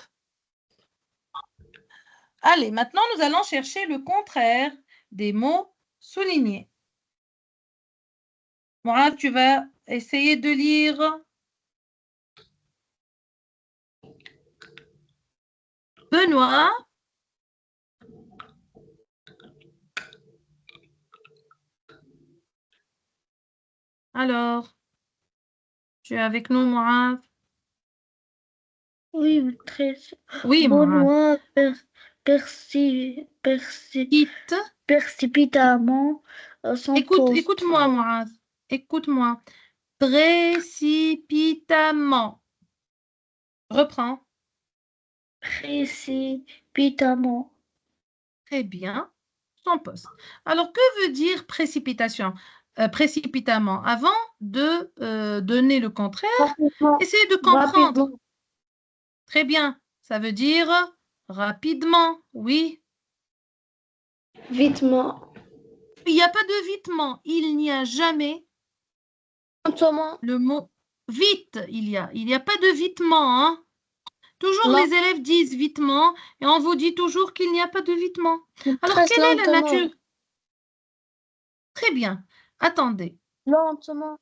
allez, maintenant, nous allons chercher le contraire des mots soulignés. Moi, tu vas essayer de lire. Benoît. Alors, tu es avec nous, Mourad? Oui, maîtresse. Oui, Mourad. Benoît précipitamment son poste. Écoute-moi, Mourad. Écoute-moi. Précipitamment. Reprends. Précipitamment. Très bien. Son poste. Alors, que veut dire précipitation? Précipitamment. Avant de donner le contraire, essayez de comprendre. Rapidement. Très bien. Ça veut dire Rapidement, oui. Vitement. Il n'y a pas de vitement. Il n'y a jamais Lentement. le mot vite. Il y a pas de vitement, hein. Toujours Non. les élèves disent vitement et on vous dit toujours qu'il n'y a pas de vitement. Alors, Très quelle est la lentement. nature? Très bien. Attendez. Lentement.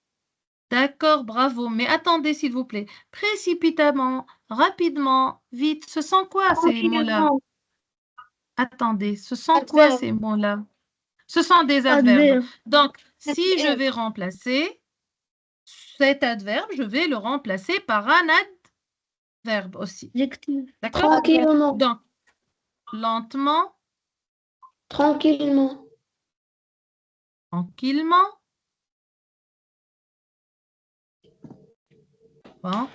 D'accord, bravo. Mais attendez, s'il vous plaît. Précipitamment, rapidement, vite. Ce sont quoi ces mots-là? Tranquillement. Attendez, ce sont quoi ces mots-là? Ce sont des adverbes. Adverbe. Donc, si je vais remplacer cet adverbe, je vais le remplacer par un adverbe aussi. D'accord? Tranquillement. Donc, lentement, Tranquillement. tranquillement. Bon.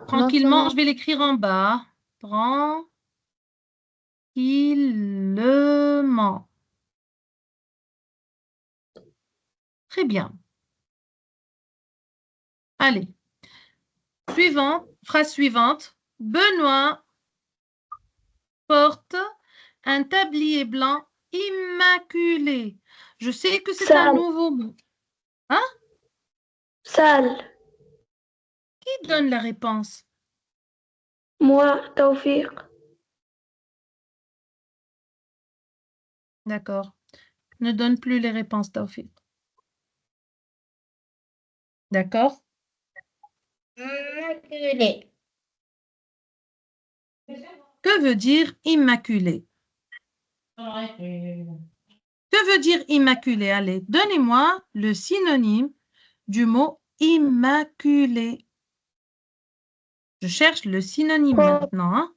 Tranquillement, je vais l'écrire en bas. Tranquillement. Très bien. Allez. Phrase suivante. Benoît porte un tablier blanc immaculé. Je sais que c'est un Sale. nouveau mot. Hein? Sale. Qui donne la réponse? Moi, Tawfiq. D'accord. Ne donne plus les réponses, Tawfiq. D'accord? Immaculé. Que veut dire immaculé? Que veut dire immaculé? Allez, donnez-moi le synonyme du mot immaculé. Je cherche le synonyme Propre. maintenant. Hein?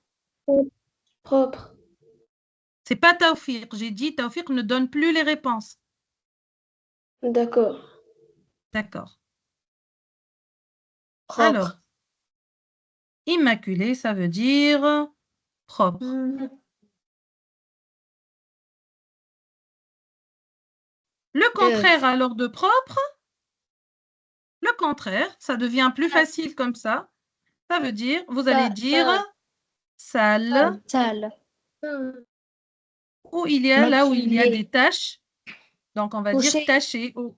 Propre. C'est pas Tawfiq. J'ai dit Tawfiq ne donne plus les réponses. D'accord. D'accord. Propre. Alors, immaculé, ça veut dire propre. Le contraire alors de propre, le contraire, ça devient plus facile comme ça. Ça veut dire, vous allez dire sale, Sale. où il y a là où il y a Maculé. des taches. Donc, on va dire Taché. taché. Oh,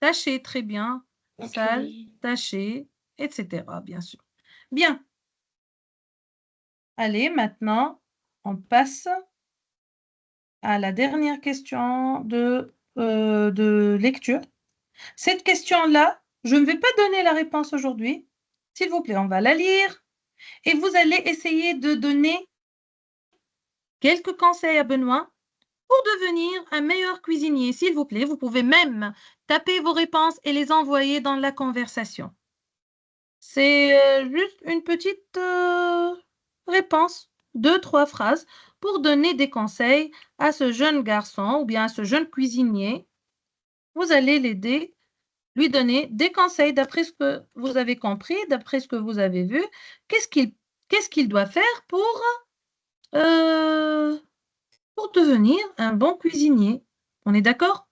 taché, très bien. Sale, Maculé. taché, etc. Bien sûr. Bien. Allez, maintenant, on passe à la dernière question de lecture. Cette question-là, je ne vais pas donner la réponse aujourd'hui. S'il vous plaît, on va la lire et vous allez essayer de donner quelques conseils à Benoît pour devenir un meilleur cuisinier. S'il vous plaît, vous pouvez même taper vos réponses et les envoyer dans la conversation. C'est juste une petite réponse, 2-3 phrases pour donner des conseils à ce jeune garçon ou bien à ce jeune cuisinier. Vous allez l'aider, lui donner des conseils d'après ce que vous avez compris, d'après ce que vous avez vu. Qu'est-ce qu'il doit faire pour devenir un bon cuisinier? On est d'accord?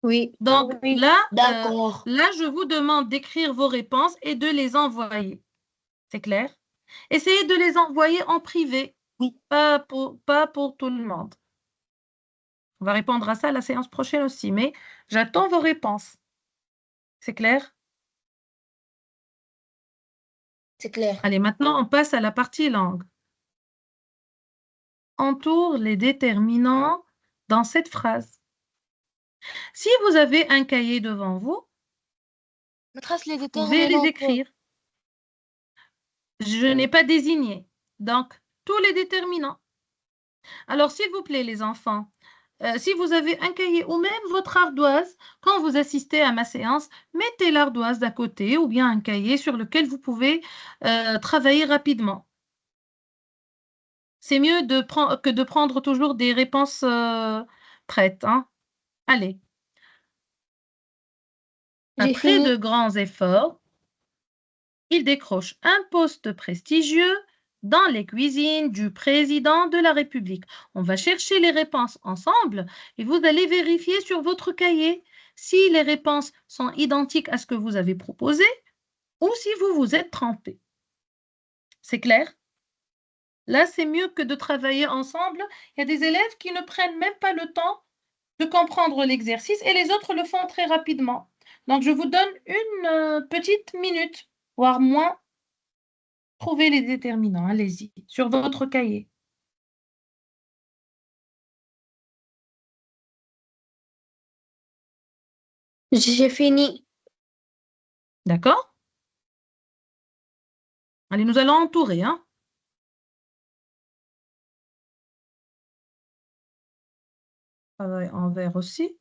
Oui. Donc Oui, là, d'accord. là, je vous demande d'écrire vos réponses et de les envoyer. C'est clair? Essayez de les envoyer en privé, Oui. pas pour tout le monde. On va répondre à ça à la séance prochaine aussi, mais j'attends vos réponses. C'est clair? C'est clair. Allez, maintenant, on passe à la partie langue. Entoure les déterminants dans cette phrase. Si vous avez un cahier devant vous, Maîtresse, les vous pouvez les écrire. Je n'ai pas désigné. Donc, tous les déterminants. Alors, s'il vous plaît, les enfants, si vous avez un cahier ou même votre ardoise, quand vous assistez à ma séance, mettez l'ardoise d'à côté ou bien un cahier sur lequel vous pouvez travailler rapidement. C'est mieux que de prendre toujours des réponses prêtes. Hein. Allez. Après de grands efforts, il décroche un poste prestigieux dans les cuisines du président de la République. On va chercher les réponses ensemble et vous allez vérifier sur votre cahier si les réponses sont identiques à ce que vous avez proposé ou si vous vous êtes trompé. C'est clair? Là, c'est mieux que de travailler ensemble. Il y a des élèves qui ne prennent même pas le temps de comprendre l'exercice et les autres le font très rapidement. Donc, je vous donne une petite minute, voire moins. Trouvez les déterminants, allez-y, sur votre cahier. J'ai fini. D'accord? Allez, nous allons entourer, hein? Travail en vert aussi.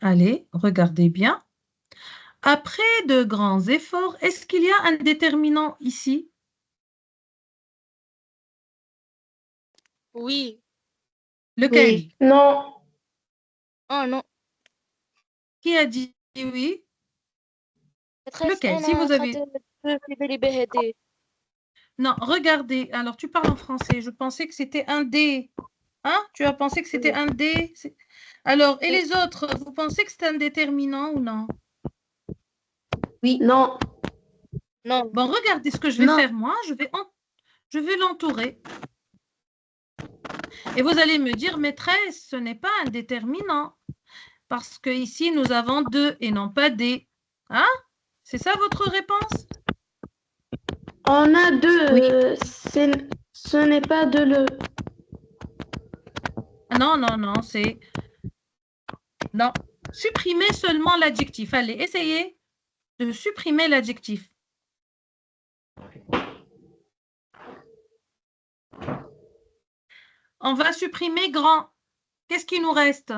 Allez, regardez bien. Après de grands efforts, est-ce qu'il y a un déterminant ici? Oui. Lequel? Oui. Non. Oh non. Qui a dit oui? Maîtresse, Lequel? on Si est en vous train avez... de libérer. Non, regardez. Alors, tu parles en français. Je pensais que c'était un D. Hein? Tu as pensé que c'était un D? Alors, et les autres, vous pensez que c'est un déterminant ou non? Oui. Non. Non. Bon, regardez ce que je vais Non. faire moi. Je vais l'entourer. Et vous allez me dire, maîtresse, ce n'est pas un déterminant. Parce que ici, nous avons 2 et non pas D. Hein? C'est ça votre réponse? On a deux. Oui. Ce n'est pas de le. Non, non, non, c'est... Non. Supprimez seulement l'adjectif. Allez, essayez de supprimer l'adjectif. On va supprimer grand. Qu'est-ce qui nous reste?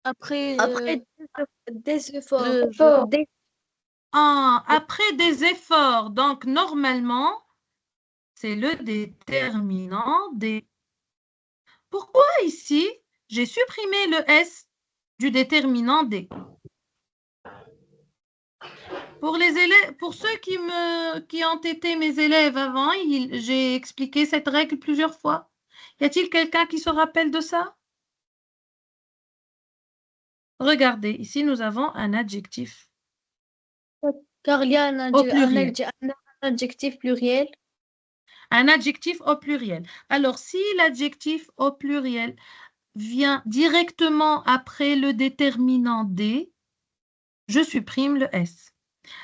Après, Après des efforts. Après des efforts. Donc, normalement, c'est le déterminant des... Pourquoi ici, j'ai supprimé le S du déterminant des? Pour les élèves, pour ceux qui ont été mes élèves avant, j'ai expliqué cette règle plusieurs fois. Y a-t-il quelqu'un qui se rappelle de ça? Regardez, ici, nous avons un adjectif Car il y a un au pluriel. adjectif pluriel. Un adjectif au pluriel. Alors, si l'adjectif au pluriel vient directement après le déterminant des, je supprime le S.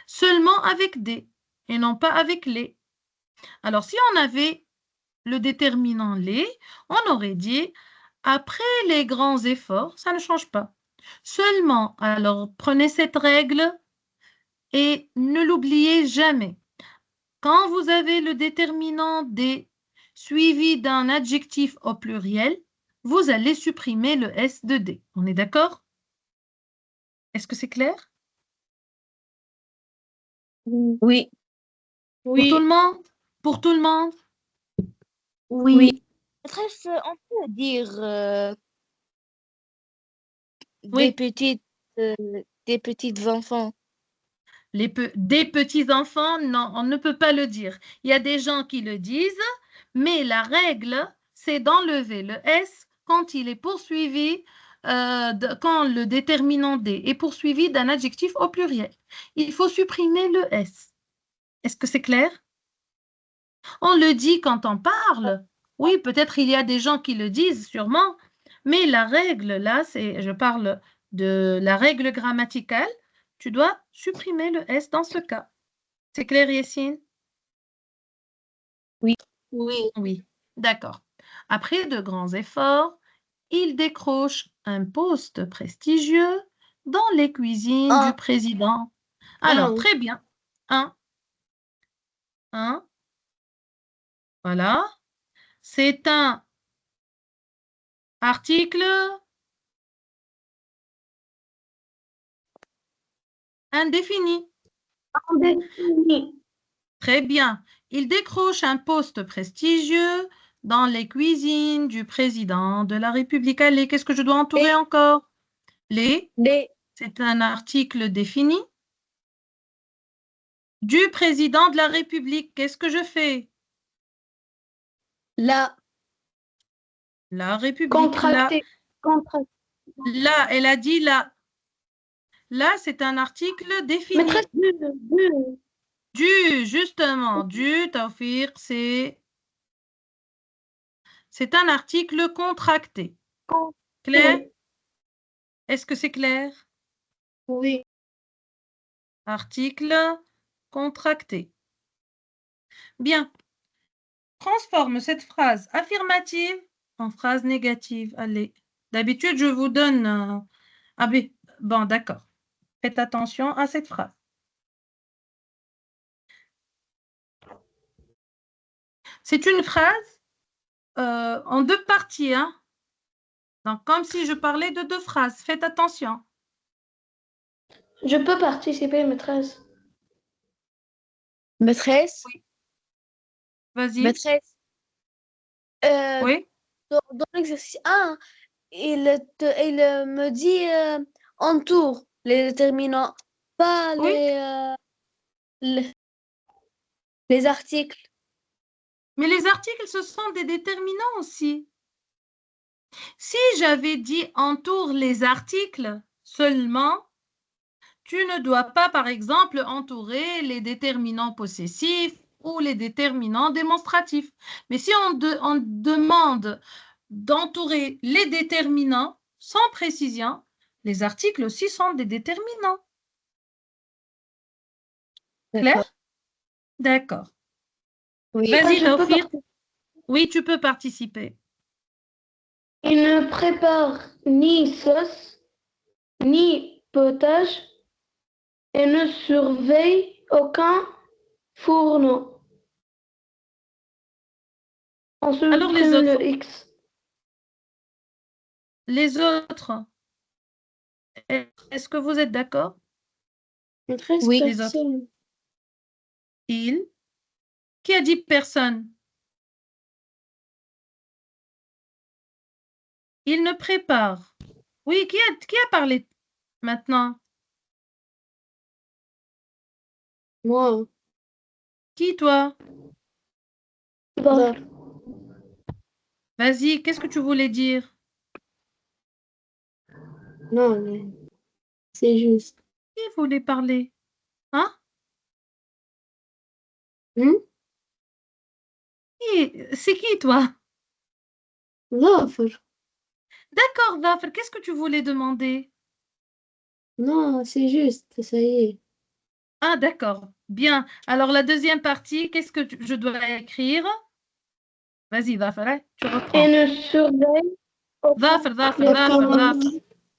Seulement avec des et non pas avec les. Alors, si on avait le déterminant les, on aurait dit après les grands efforts, ça ne change pas. Seulement, alors prenez cette règle et ne l'oubliez jamais. Quand vous avez le déterminant des suivi d'un adjectif au pluriel, vous allez supprimer le S de D. On est d'accord? Est-ce que c'est clair? Oui. Pour tout le monde? Pour tout le monde? Oui. maîtresse, on peut dire Oui. des petites enfants. Des petits-enfants, non, on ne peut pas le dire. Il y a des gens qui le disent, mais la règle, c'est d'enlever le S quand il est poursuivi, quand le déterminant des est poursuivi d'un adjectif au pluriel. Il faut supprimer le S. Est-ce que c'est clair? On le dit quand on parle. Oui, peut-être il y a des gens qui le disent, sûrement, mais la règle, là, je parle de la règle grammaticale, tu dois supprimer le S dans ce cas. C'est clair, Yessine? Oui. Oui, d'accord. Après de grands efforts, il décroche un poste prestigieux dans les cuisines du président. Alors, très bien. Un. Voilà. C'est un article indéfini. Très bien. Il décroche un poste prestigieux dans les cuisines du président de la République. Allez, qu'est-ce que je dois entourer encore? C'est un article défini. Du président de la République, qu'est-ce que je fais? La République. Contracté. Là, elle a dit là. Là, c'est un article défini. Maîtresse, Du, justement, du, Taufir, c'est un article contracté. Claire? Est-ce que c'est clair? Oui. Article contracté. Bien. Transforme cette phrase affirmative en phrase négative. Allez. D'habitude, je vous donne... Ah bon, d'accord. Faites attention à cette phrase. C'est une phrase en deux parties. Hein? Donc, comme si je parlais de deux phrases. Faites attention. je peux participer, maîtresse. Maîtresse, Vas-y. maîtresse, Oui. dans l'exercice 1, il me dit entoure les déterminants, pas Oui. les articles. Mais les articles, ce sont des déterminants aussi. Si j'avais dit entoure les articles seulement, tu ne dois pas, par exemple, entourer les déterminants possessifs ou les déterminants démonstratifs. Mais si on demande d'entourer les déterminants sans précision, les articles aussi sont des déterminants. Clair? D'accord. Oui. Vas-y, Je peux Taufir. Oui, tu peux participer. Il ne prépare ni sauce, ni potage, et ne surveille aucun fourneau. On Alors, les supprime autres. le X. Les autres, est-ce que vous êtes d'accord? Maîtresse, Oui. personne. Il. Qui a dit personne? Il ne prépare. Oui, qui a parlé maintenant? Moi. Qui, toi? Bah, Vas-y, qu'est-ce que tu voulais dire? Non, mais c'est juste. Qui voulait parler? Hein? C'est qui, toi? L'offre. D'accord, Wafel, qu'est-ce que tu voulais demander? Non, c'est juste, ça y est. Ah, d'accord. Bien. Alors, la deuxième partie, qu'est-ce que je dois écrire? Vas-y, Wafel, hein, tu reprends. et ne surveille Wafel.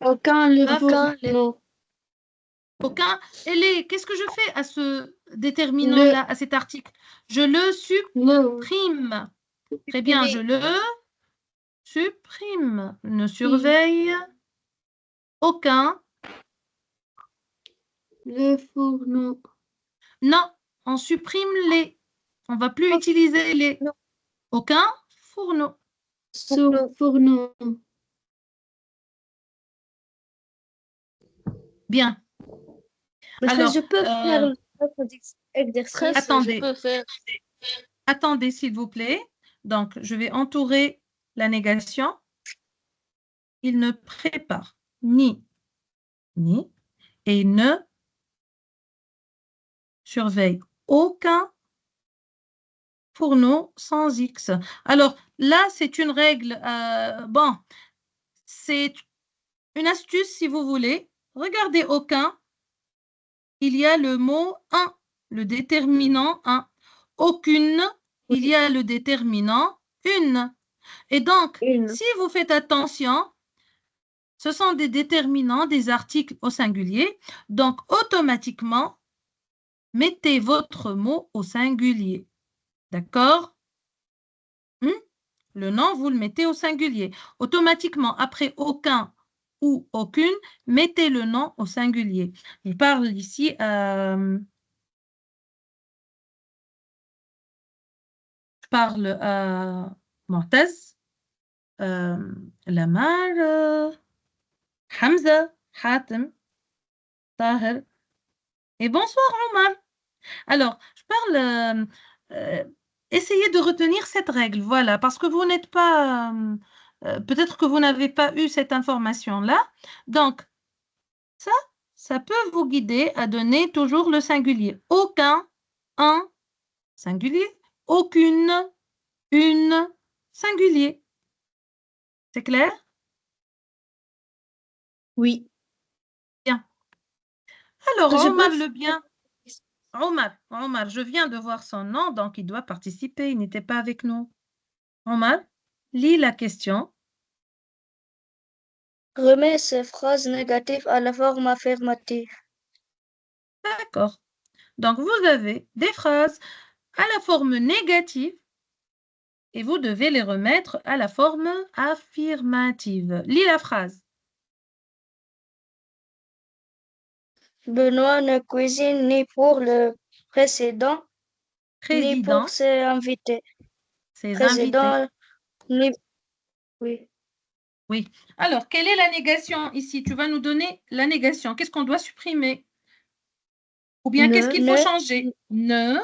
Aucun le fourneau. Aucun. Qu'est-ce que je fais à ce déterminant-là, à cet article? Je le supprime. Très bien, je le supprime. Ne surveille aucun. Le fourneau. Non, on supprime les. On ne va plus utiliser les. Non. Aucun fourneau. Fourneau. Bien. Alors, je peux faire exercice. Attendez. Attendez, s'il vous plaît. Donc, je vais entourer la négation. Il ne prépare ni et il ne surveille aucun fourneau sans X. Alors, là, c'est une règle. Bon, c'est une astuce si vous voulez. Regardez aucun. Il y a le mot un, le déterminant un. Aucune, il y a le déterminant une. Et donc, si vous faites attention, ce sont des déterminants, des articles au singulier. Donc, automatiquement, mettez votre mot au singulier. D'accord? Le nom, vous le mettez au singulier. Automatiquement, après aucun ou aucune, mettez le nom au singulier. Je parle ici... je parle à Mu'taz, Lamar, Hamza, Hatem, Tahir. Et bonsoir, Omar. Alors, je parle... essayez de retenir cette règle, voilà, parce que vous n'êtes pas... peut-être que vous n'avez pas eu cette information-là. Donc, ça, ça peut vous guider à donner toujours le singulier. Aucun, un, singulier. Aucune, une, singulier. C'est clair? Oui. Bien. Alors, Je Omar peux- le bien. Omar, je viens de voir son nom, donc il doit participer. Il n'était pas avec nous. Omar, lis la question. Remets ces phrases négatives à la forme affirmative. D'accord. Donc, vous avez des phrases à la forme négative et vous devez les remettre à la forme affirmative. Lis la phrase. Benoît ne cuisine ni pour le président, ni Président, pour ses invités. ses invités. Président, ni... Oui. Oui. Alors, quelle est la négation ici? Tu vas nous donner la négation. Qu'est-ce qu'on doit supprimer? Ou bien qu'est-ce qu'il faut changer? Ne,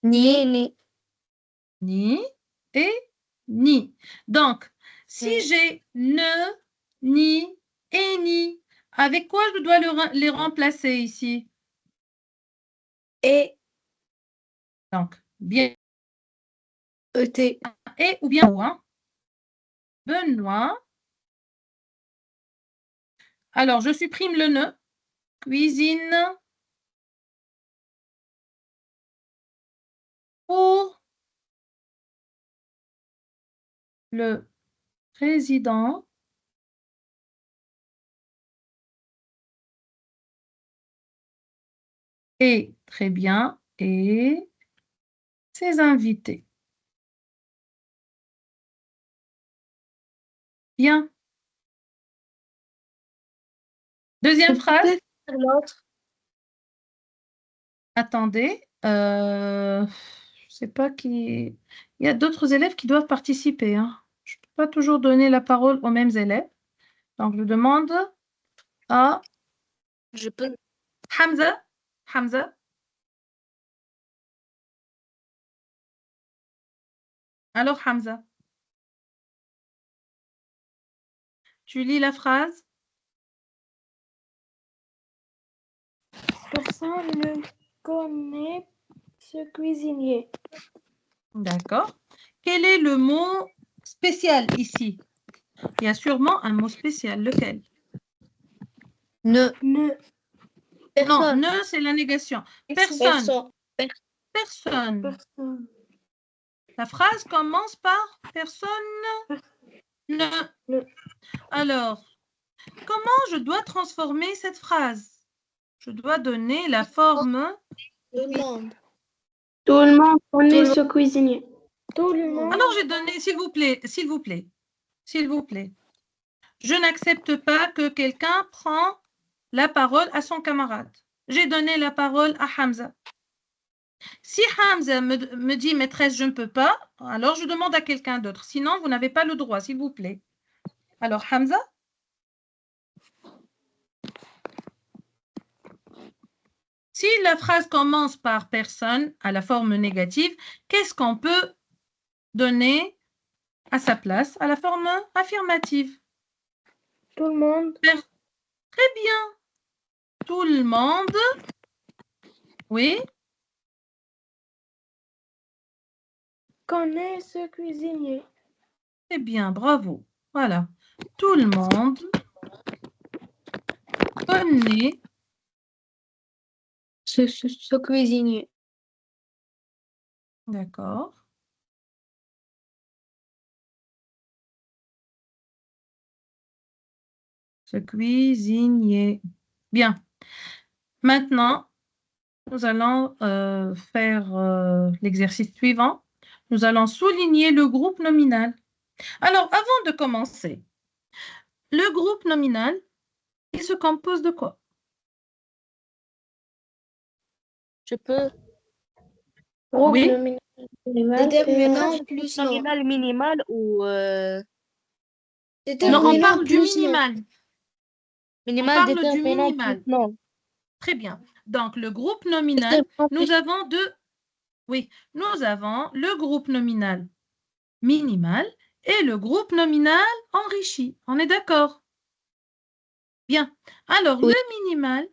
Ni. ni et ni. Donc, si j'ai ne, ni et ni, avec quoi je dois les remplacer ici? Et. Donc, bien Et. et ou bien ou, hein? Benoît. Alors, je supprime le ne. Cuisine pour le président et très bien et ses invités. Bien. Deuxième phrase. L'autre. Attendez. Je ne sais pas qui. Il y a d'autres élèves qui doivent participer, hein. Je ne peux pas toujours donner la parole aux mêmes élèves. Donc, je demande à Je peux. Hamza. Hamza. Alors, Hamza. Tu lis la phrase. Personne ne connaît ce cuisinier. D'accord. Quel est le mot spécial ici? Il y a sûrement un mot spécial. Lequel? Ne. Non, Personne. ne, c'est la négation. Personne. Personne. Personne. La phrase commence par personne. Ne. Alors, comment je dois transformer cette phrase? Je dois donner la forme. Tout le monde. Tout le monde connaît ce cuisinier. Tout le monde. Alors, j'ai donné, s'il vous plaît, s'il vous plaît, s'il vous plaît. Je n'accepte pas que quelqu'un prend la parole à son camarade. J'ai donné la parole à Hamza. Si Hamza me dit, maîtresse, je ne peux pas, alors je demande à quelqu'un d'autre. Sinon, vous n'avez pas le droit, s'il vous plaît. Alors, Hamza? Si la phrase commence par personne à la forme négative, qu'est-ce qu'on peut donner à sa place à la forme affirmative? Tout le monde Très bien. Tout le monde. Oui. connaît ce cuisinier. Très bien, bravo. Voilà. Tout le monde connaît Ce cuisinier. D'accord. Ce cuisinier. Bien. Maintenant, nous allons faire l'exercice suivant. Nous allons souligner le groupe nominal. Alors, avant de commencer, le groupe nominal, il se compose de quoi? Je peux. Groupe Oui. nominal Déterminant plus nom. Nominal minimal ou Non, on Déterminant parle du plus nom. minimal. minimal parle du déterminant minimal. plus non. Très bien. Donc, le groupe nominal, nous avons Oui, nous avons le groupe nominal minimal et le groupe nominal enrichi. On est d'accord? Bien. Alors, Oui. le minimal,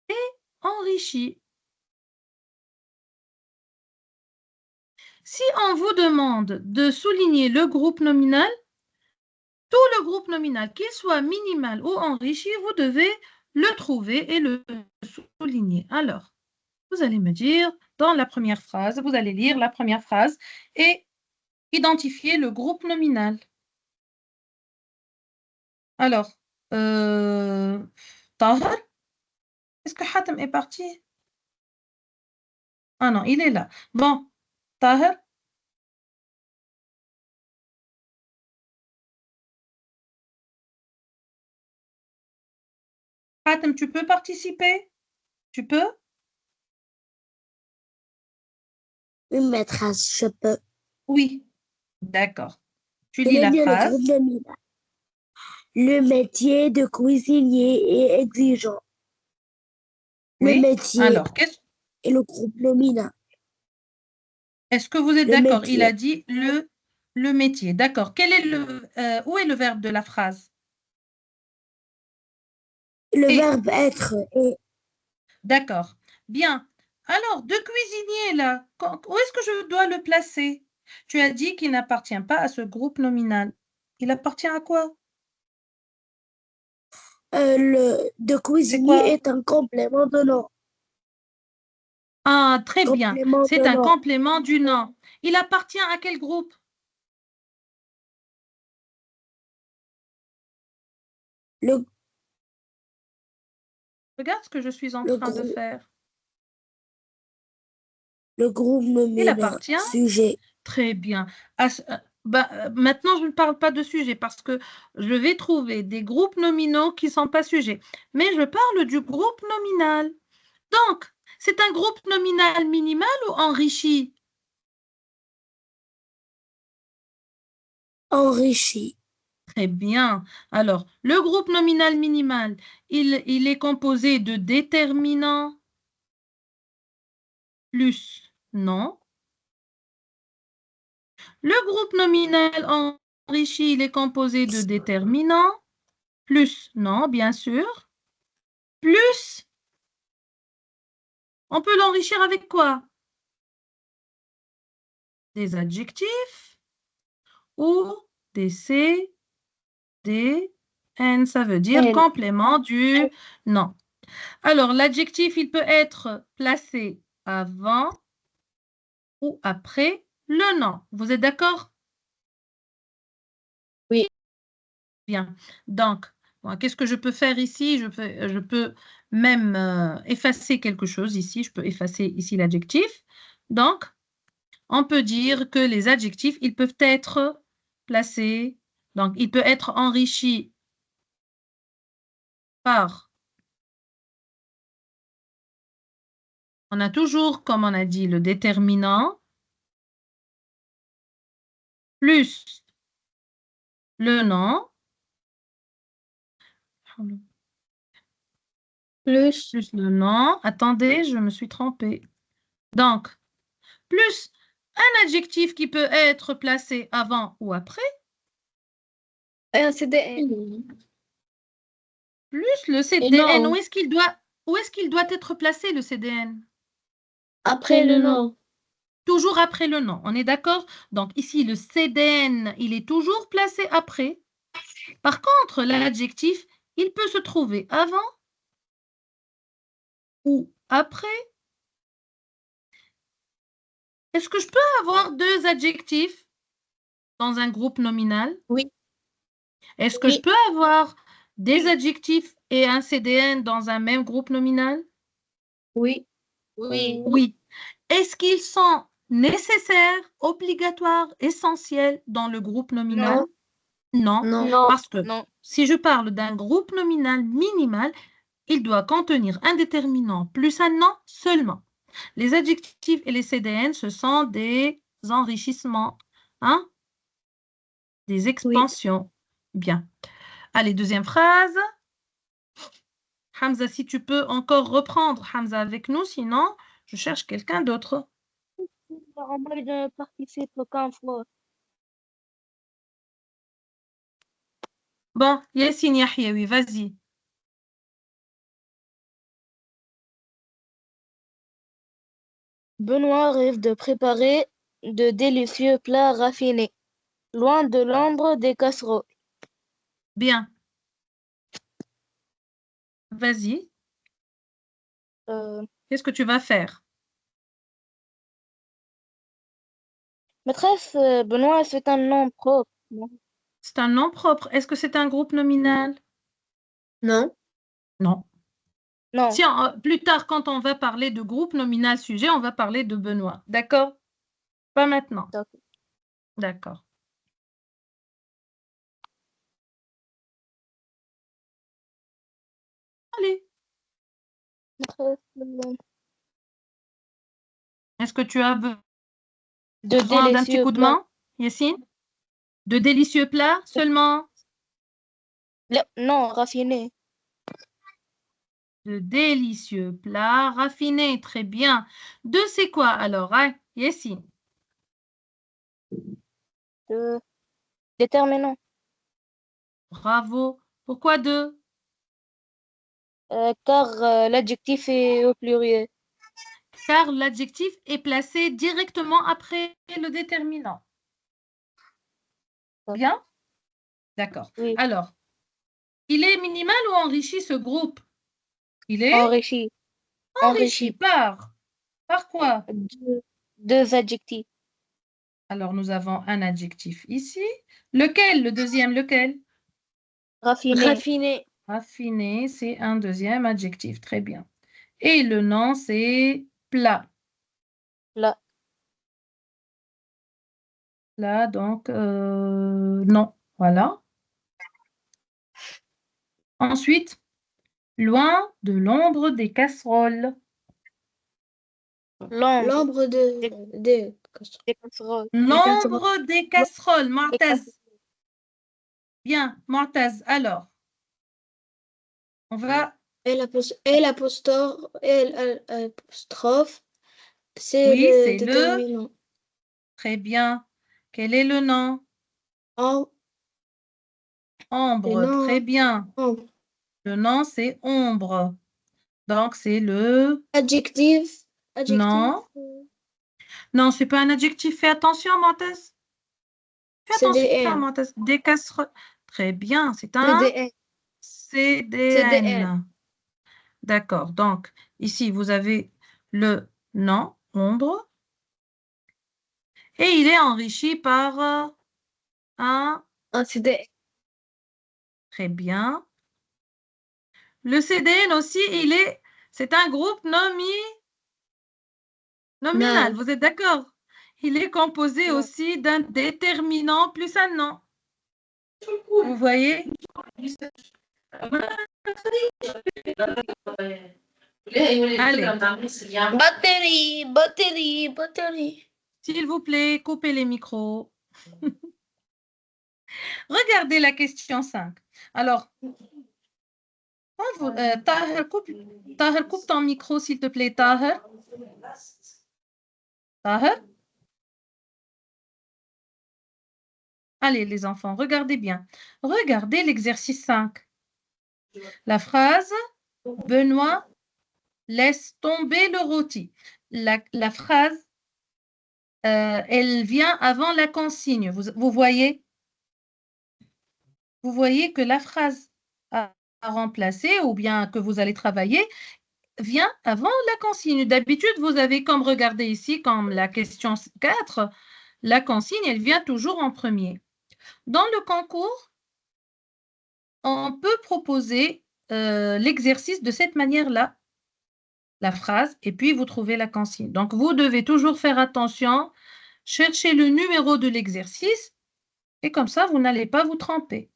est enrichi. Si on vous demande de souligner le groupe nominal, tout le groupe nominal, qu'il soit minimal ou enrichi, vous devez le trouver et le souligner. Alors, vous allez me dire, dans la première phrase, vous allez lire la première phrase et identifier le groupe nominal. Alors, Tahar, est-ce que Hatem est parti? Ah non, il est là. Bon, Tahar, Hatem, tu peux participer? Tu peux? Oui, maîtresse, je peux. Oui, d'accord. Tu lis Quel est la le phrase. groupe nominal? Le métier de cuisinier est exigeant. Le Oui. métier Alors, est le groupe nominal. est-ce que vous êtes Le d'accord? Il métier. a dit le métier. D'accord. Quel est où est le verbe de la phrase? Le Et. verbe être est. D'accord. Bien. Alors, de cuisinier, là, où est-ce que je dois le placer? Tu as dit qu'il n'appartient pas à ce groupe nominal. Il appartient à quoi? Le de C'est cuisinier quoi? est un complément de nom. Ah, très bien. Complément C'est de un nom. complément du nom. Il appartient à quel groupe? Le, Regarde ce que je suis en le, train de grou- faire. le groupe Il nominal. appartient. Sujet. Très bien. Maintenant, je ne parle pas de sujet parce que je vais trouver des groupes nominaux qui ne sont pas sujets. Mais je parle du groupe nominal. Donc, c'est un groupe nominal minimal ou enrichi? Enrichi. Très bien. Alors, le groupe nominal minimal, il est composé de déterminants plus non. Le groupe nominal enrichi, il est composé de déterminants plus non, bien sûr, plus, on peut l'enrichir avec quoi? Des adjectifs ou des C, D, N, ça veut dire N. complément du nom. Alors, l'adjectif, il peut être placé avant ou après le nom. Vous êtes d'accord? Oui. Bien. Donc, qu'est-ce que je peux faire ici? Je peux même effacer quelque chose ici. Je peux effacer ici l'adjectif. Donc, on peut dire que les adjectifs, ils peuvent être placés. Donc, il peut être enrichi par. On a toujours, comme on a dit, le déterminant plus le nom Plus. plus le nom. Attendez, je me suis trompée. Donc, plus un adjectif qui peut être placé avant ou après, Un CDN. plus le Et CDN. non. Où est-ce qu'il doit être placé, le CDN? Après le nom. Toujours après le nom. On est d'accord? Donc, ici, le CDN, il est toujours placé après. Par contre, l'adjectif, il peut se trouver avant ou après. Est-ce que je peux avoir deux adjectifs dans un groupe nominal? Oui. Est-ce que je peux avoir des adjectifs et un CDN dans un même groupe nominal? Oui. Oui. Oui. Est-ce qu'ils sont nécessaires, obligatoires, essentiels dans le groupe nominal? Non. Non. Parce que Non. si je parle d'un groupe nominal minimal, il doit contenir un déterminant plus un nom seulement. Les adjectifs et les CDN, ce sont des enrichissements, hein? Des expansions. Bien. Allez, deuxième phrase. Hamza, si tu peux encore reprendre Hamza avec nous, sinon je cherche quelqu'un d'autre. Moi, je ne participe qu'un fois. Bon, Yassine Yahyaoui, vas-y. Benoît rêve de préparer de délicieux plats raffinés, loin de l'ombre des casseroles. Bien, vas-y. Euh, Qu'est-ce que tu vas faire? Maîtresse, Benoît, c'est un nom propre. Non? C'est un nom propre. Est-ce que c'est un groupe nominal? Non. Non. Non, Si plus tard, quand on va parler de groupe nominal sujet, on va parler de Benoît. D'accord? Pas maintenant. d'accord. D'accord. Allez. Maîtresse, Est-ce que tu as de besoin d'un petit délicieux coup de plats. main, Yassine? De délicieux plats seulement? Non, raffinés. De délicieux plats raffinés. Très bien. Deux, c'est quoi alors, hein, Yassine? Euh, Déterminants. Bravo. Pourquoi deux? Car l'adjectif est au pluriel. Car l'adjectif est placé directement après le déterminant. Bien? D'accord. Oui, Alors, il est minimal ou enrichi ce groupe? Il est enrichi. enrichi Enrichi. par quoi? Deux adjectifs. Alors, nous avons un adjectif ici. Lequel? Le deuxième, lequel? Raffiné. Raffiné. Raffiné, c'est un deuxième adjectif. Très bien. Et le nom, c'est plat. Là. Là, donc, non. Voilà. Ensuite, loin de l'ombre des casseroles. L'ombre L'ombre des des casseroles. L'ombre des casseroles, Des Mu'taz. Bien, Mu'taz. Alors, on va... L apostrophe, c'est Oui, le c'est le... déterminant. Très bien. Quel est le nom? En, le Ombre. Très nom, bien. ombre. Le nom, c'est ombre. Donc, c'est le... Adjectif, adjectif, Non. Non, c'est pas un adjectif. Fais attention, Mu'taz. Fais attention, CDN, Mu'taz. Des casseroles. Très bien. C'est un CDN, CDN. CDN. D'accord. Donc, ici, vous avez le nom, ombre, et il est enrichi par un... Un CDN. Très bien. Le CDN aussi, c'est un groupe nominal. Nal. Vous êtes d'accord? Il est composé Non. aussi d'un déterminant plus un nom. Vous voyez? Allez, Batterie, batterie, batterie. s'il vous plaît, coupez les micros. Regardez la question 5. Alors, Tahir, coupe ton micro, s'il te plaît, Tahir. Tahir. Allez, les enfants, regardez bien. Regardez l'exercice 5. La phrase « Benoît laisse tomber le rôti ». La phrase, elle vient avant la consigne. Vous voyez que la phrase à remplacer ou bien que vous allez travailler vient avant la consigne. D'habitude, vous avez, comme regardez ici, comme la question 4, la consigne, elle vient toujours en premier. Dans le concours, on peut proposer l'exercice de cette manière-là, la phrase, et puis vous trouvez la consigne. Donc, vous devez toujours faire attention, chercher le numéro de l'exercice, et comme ça, vous n'allez pas vous tromper.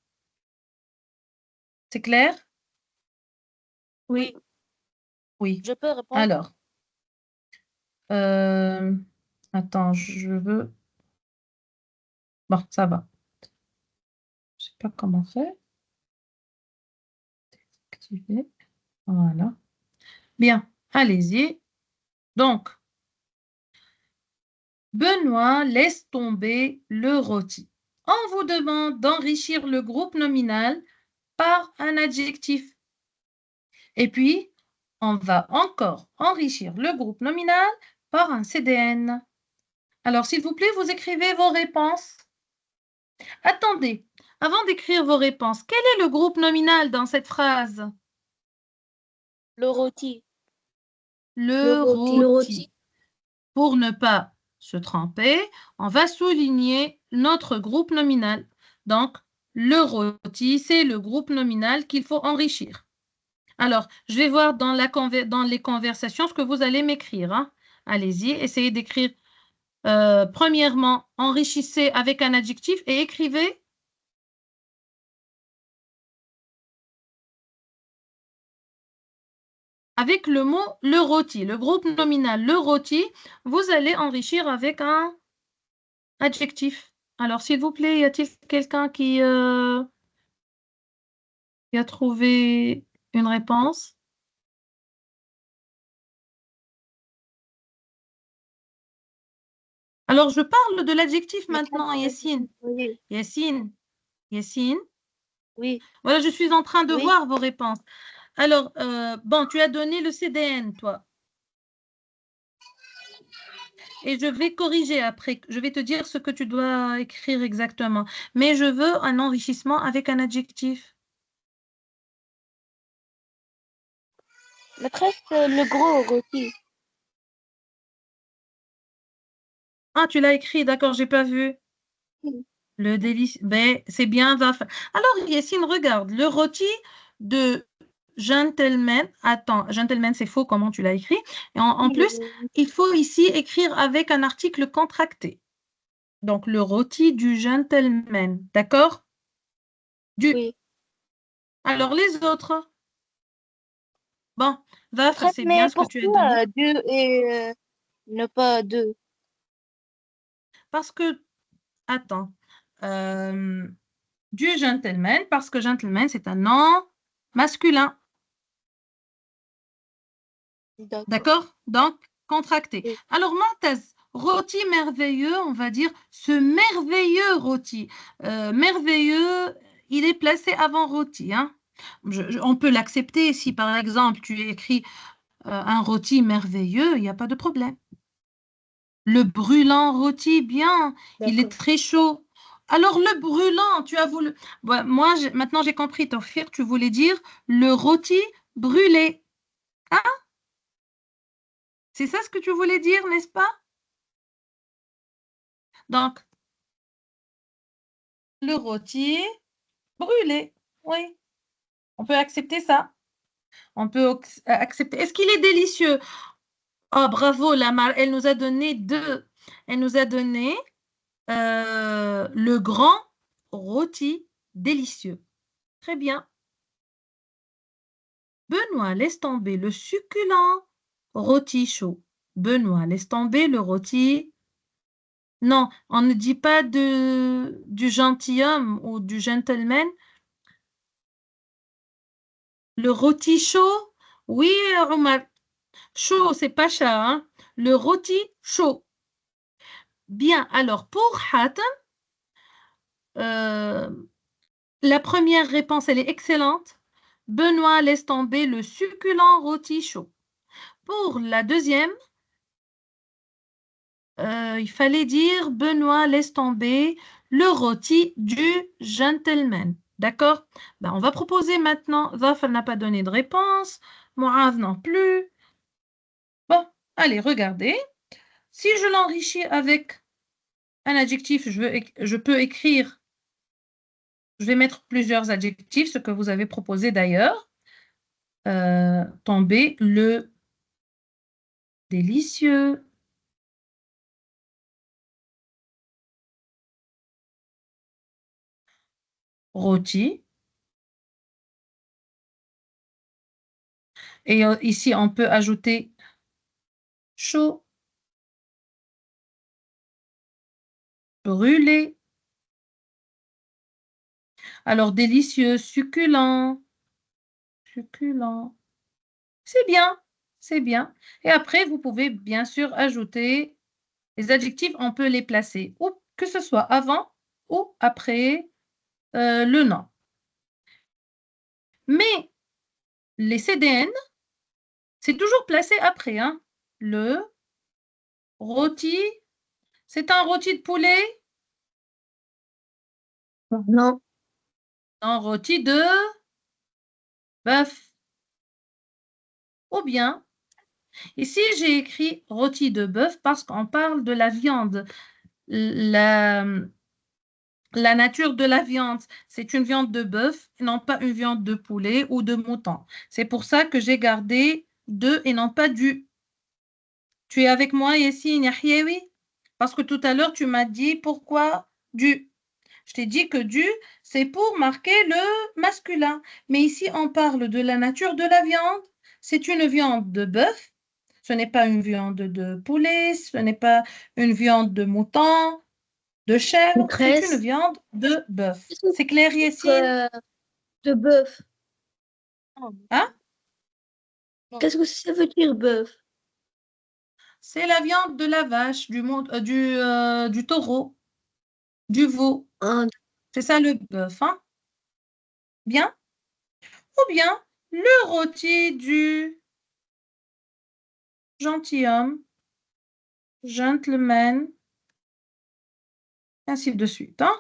C'est clair? Oui, Oui. je peux répondre. Alors, attends, je veux... Bon, ça va. Je ne sais pas comment faire. Activer. Voilà. Bien, allez-y. Donc, Benoît laisse tomber le rôti. On vous demande d'enrichir le groupe nominal par un adjectif. Et puis, on va encore enrichir le groupe nominal par un CDN. Alors, s'il vous plaît, vous écrivez vos réponses. Attendez, avant d'écrire vos réponses, quel est le groupe nominal dans cette phrase? Le rôti. Le rôti. Pour ne pas se tromper, on va souligner notre groupe nominal. Donc, le rôti, c'est le groupe nominal qu'il faut enrichir. Alors, je vais voir dans les conversations ce que vous allez m'écrire. Hein. Allez-y, essayez d'écrire. Premièrement, enrichissez avec un adjectif et écrivez. Avec le mot le rôti, le groupe nominal le rôti, vous allez enrichir avec un adjectif. Alors, s'il vous plaît, y a-t-il quelqu'un qui a trouvé une réponse? Alors, je parle de l'adjectif maintenant, Yassine. Oui. Yassine. Oui. Voilà, je suis en train de Oui. voir vos réponses. Alors, bon, tu as donné le CDN, toi. Et je vais corriger après. Je vais te dire ce que tu dois écrire exactement. Mais je veux un enrichissement avec un adjectif. Maîtresse, le gros rôti. Ah, tu l'as écrit, d'accord, j'ai pas vu. Le délice, ben, c'est bien. Alors, Yacine, regarde, le rôti de gentleman. Attends, gentleman, c'est faux, comment tu l'as écrit? Et en plus, il faut ici écrire avec un article contracté. Donc, le rôti du gentleman, d'accord? Oui. Alors, les autres. Bon, Vaf, Maîtresse, c'est mais bien ce que tu as donné. pourquoi deux et ne pas deux? Parce que, attends, euh, du gentleman, parce que gentleman, c'est un nom masculin. D'accord? Donc, contracté. Oui. Alors, Montez, rôti merveilleux, on va dire ce merveilleux rôti. Merveilleux, il est placé avant rôti. Hein? On peut l'accepter si, par exemple, tu écris un rôti merveilleux, il n'y a pas de problème. Le brûlant rôti, bien, il est très chaud. Alors, le brûlant, tu as voulu... Ouais, moi, maintenant, j'ai compris, Tawfiq, tu voulais dire le rôti brûlé. Hein? C'est ça ce que tu voulais dire, n'est-ce pas? Donc, le rôti brûlé. Oui, on peut accepter ça. On peut accepter. Est-ce qu'il est délicieux? Oh, bravo, Lamar. Elle nous a donné deux. Elle nous a donné le grand rôti délicieux. Très bien. Benoît, laisse tomber le succulent rôti chaud. Benoît, laisse tomber le rôti. Non, on ne dit pas du gentilhomme ou du gentleman. Le rôti chaud, oui, Omar. Chaud, c'est pas chat, hein? Le rôti chaud. Bien, alors pour Hatem, la première réponse, elle est excellente. Benoît laisse tomber le succulent rôti chaud. Pour la deuxième, il fallait dire Benoît laisse tomber le rôti du gentleman. D'accord? Ben, on va proposer maintenant. Zaf, elle n'a pas donné de réponse. Moaz non plus. Bon, allez, regardez. Si je l'enrichis avec un adjectif, je peux écrire, je vais mettre plusieurs adjectifs, ce que vous avez proposé d'ailleurs. Tomber le délicieux. Rôti. Et ici, on peut ajouter chaud, brûlé. Alors, délicieux, succulent. Succulent. C'est bien, c'est bien. Et après, vous pouvez bien sûr ajouter Les adjectifs, on peut les placer, ou que ce soit avant ou après le nom. Mais les CDN, c'est toujours placé après. Hein. Le rôti, c'est un rôti de poulet? Non. Un rôti de bœuf. Ou bien, ici, j'ai écrit rôti de bœuf parce qu'on parle de la viande. La nature de la viande, c'est une viande de bœuf et non pas une viande de poulet ou de mouton. C'est pour ça que j'ai gardé de et non pas du. Tu es avec moi, Yassine Yahyaoui? Parce que tout à l'heure, tu m'as dit pourquoi du. Je t'ai dit que du, c'est pour marquer le masculin. Mais ici, on parle de la nature de la viande. C'est une viande de bœuf. Ce n'est pas une viande de poulet. Ce n'est pas une viande de mouton, de chèvre. C'est une viande de bœuf. C'est clair, Yassine? De bœuf. Hein? Qu'est-ce que ça veut dire bœuf? C'est la viande de la vache, du taureau, du veau. Ah, C'est ça le bœuf, hein? Bien? Ou bien le rôti du gentilhomme, gentleman, ainsi de suite. Hein?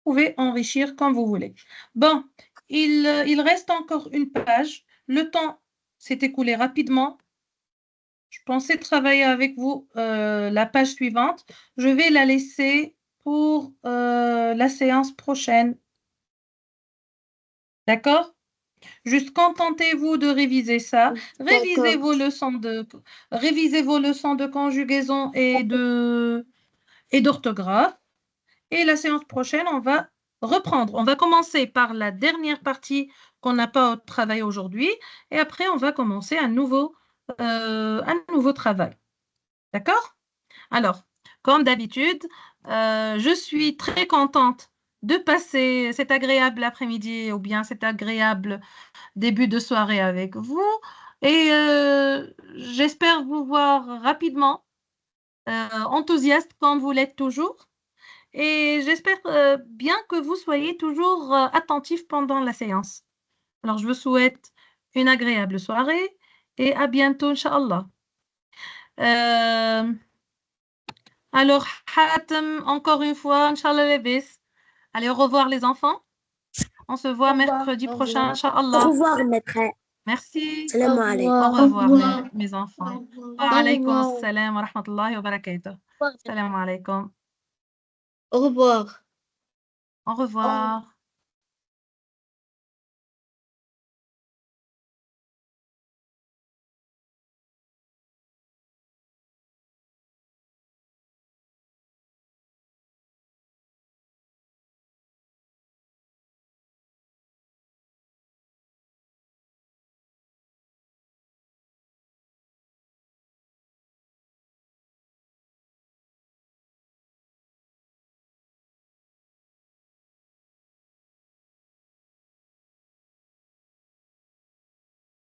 Vous pouvez enrichir comme vous voulez. Bon, il reste encore une page. Le temps s'est écoulé rapidement. Je pensais travailler avec vous la page suivante. Je vais la laisser pour la séance prochaine. D'accord? Juste contentez-vous de réviser ça. Révisez vos leçons de conjugaison et d'orthographe. Et la séance prochaine, on va reprendre. On va commencer par la dernière partie qu'on n'a pas travaillé aujourd'hui. Et après, on va commencer un nouveau travail. D'accord? Alors, comme d'habitude, je suis très contente de passer cet agréable après-midi ou bien cet agréable début de soirée avec vous. Et j'espère vous voir rapidement, enthousiaste comme vous l'êtes toujours. Et j'espère bien que vous soyez toujours attentifs pendant la séance. Alors, je vous souhaite une agréable soirée et à bientôt, Inch'Allah. Alors, Hatem, encore une fois, Inch'Allah les bis. Allez, au revoir les enfants. On se voit mercredi prochain, Au Inch'Allah. revoir, maître. Merci. Salam au alaikum. Au revoir. revoir, mes enfants. Wa alaykum revoir. assalam wa rahmatullahi wa barakatuh. Salam alaikum. Au revoir. Au revoir.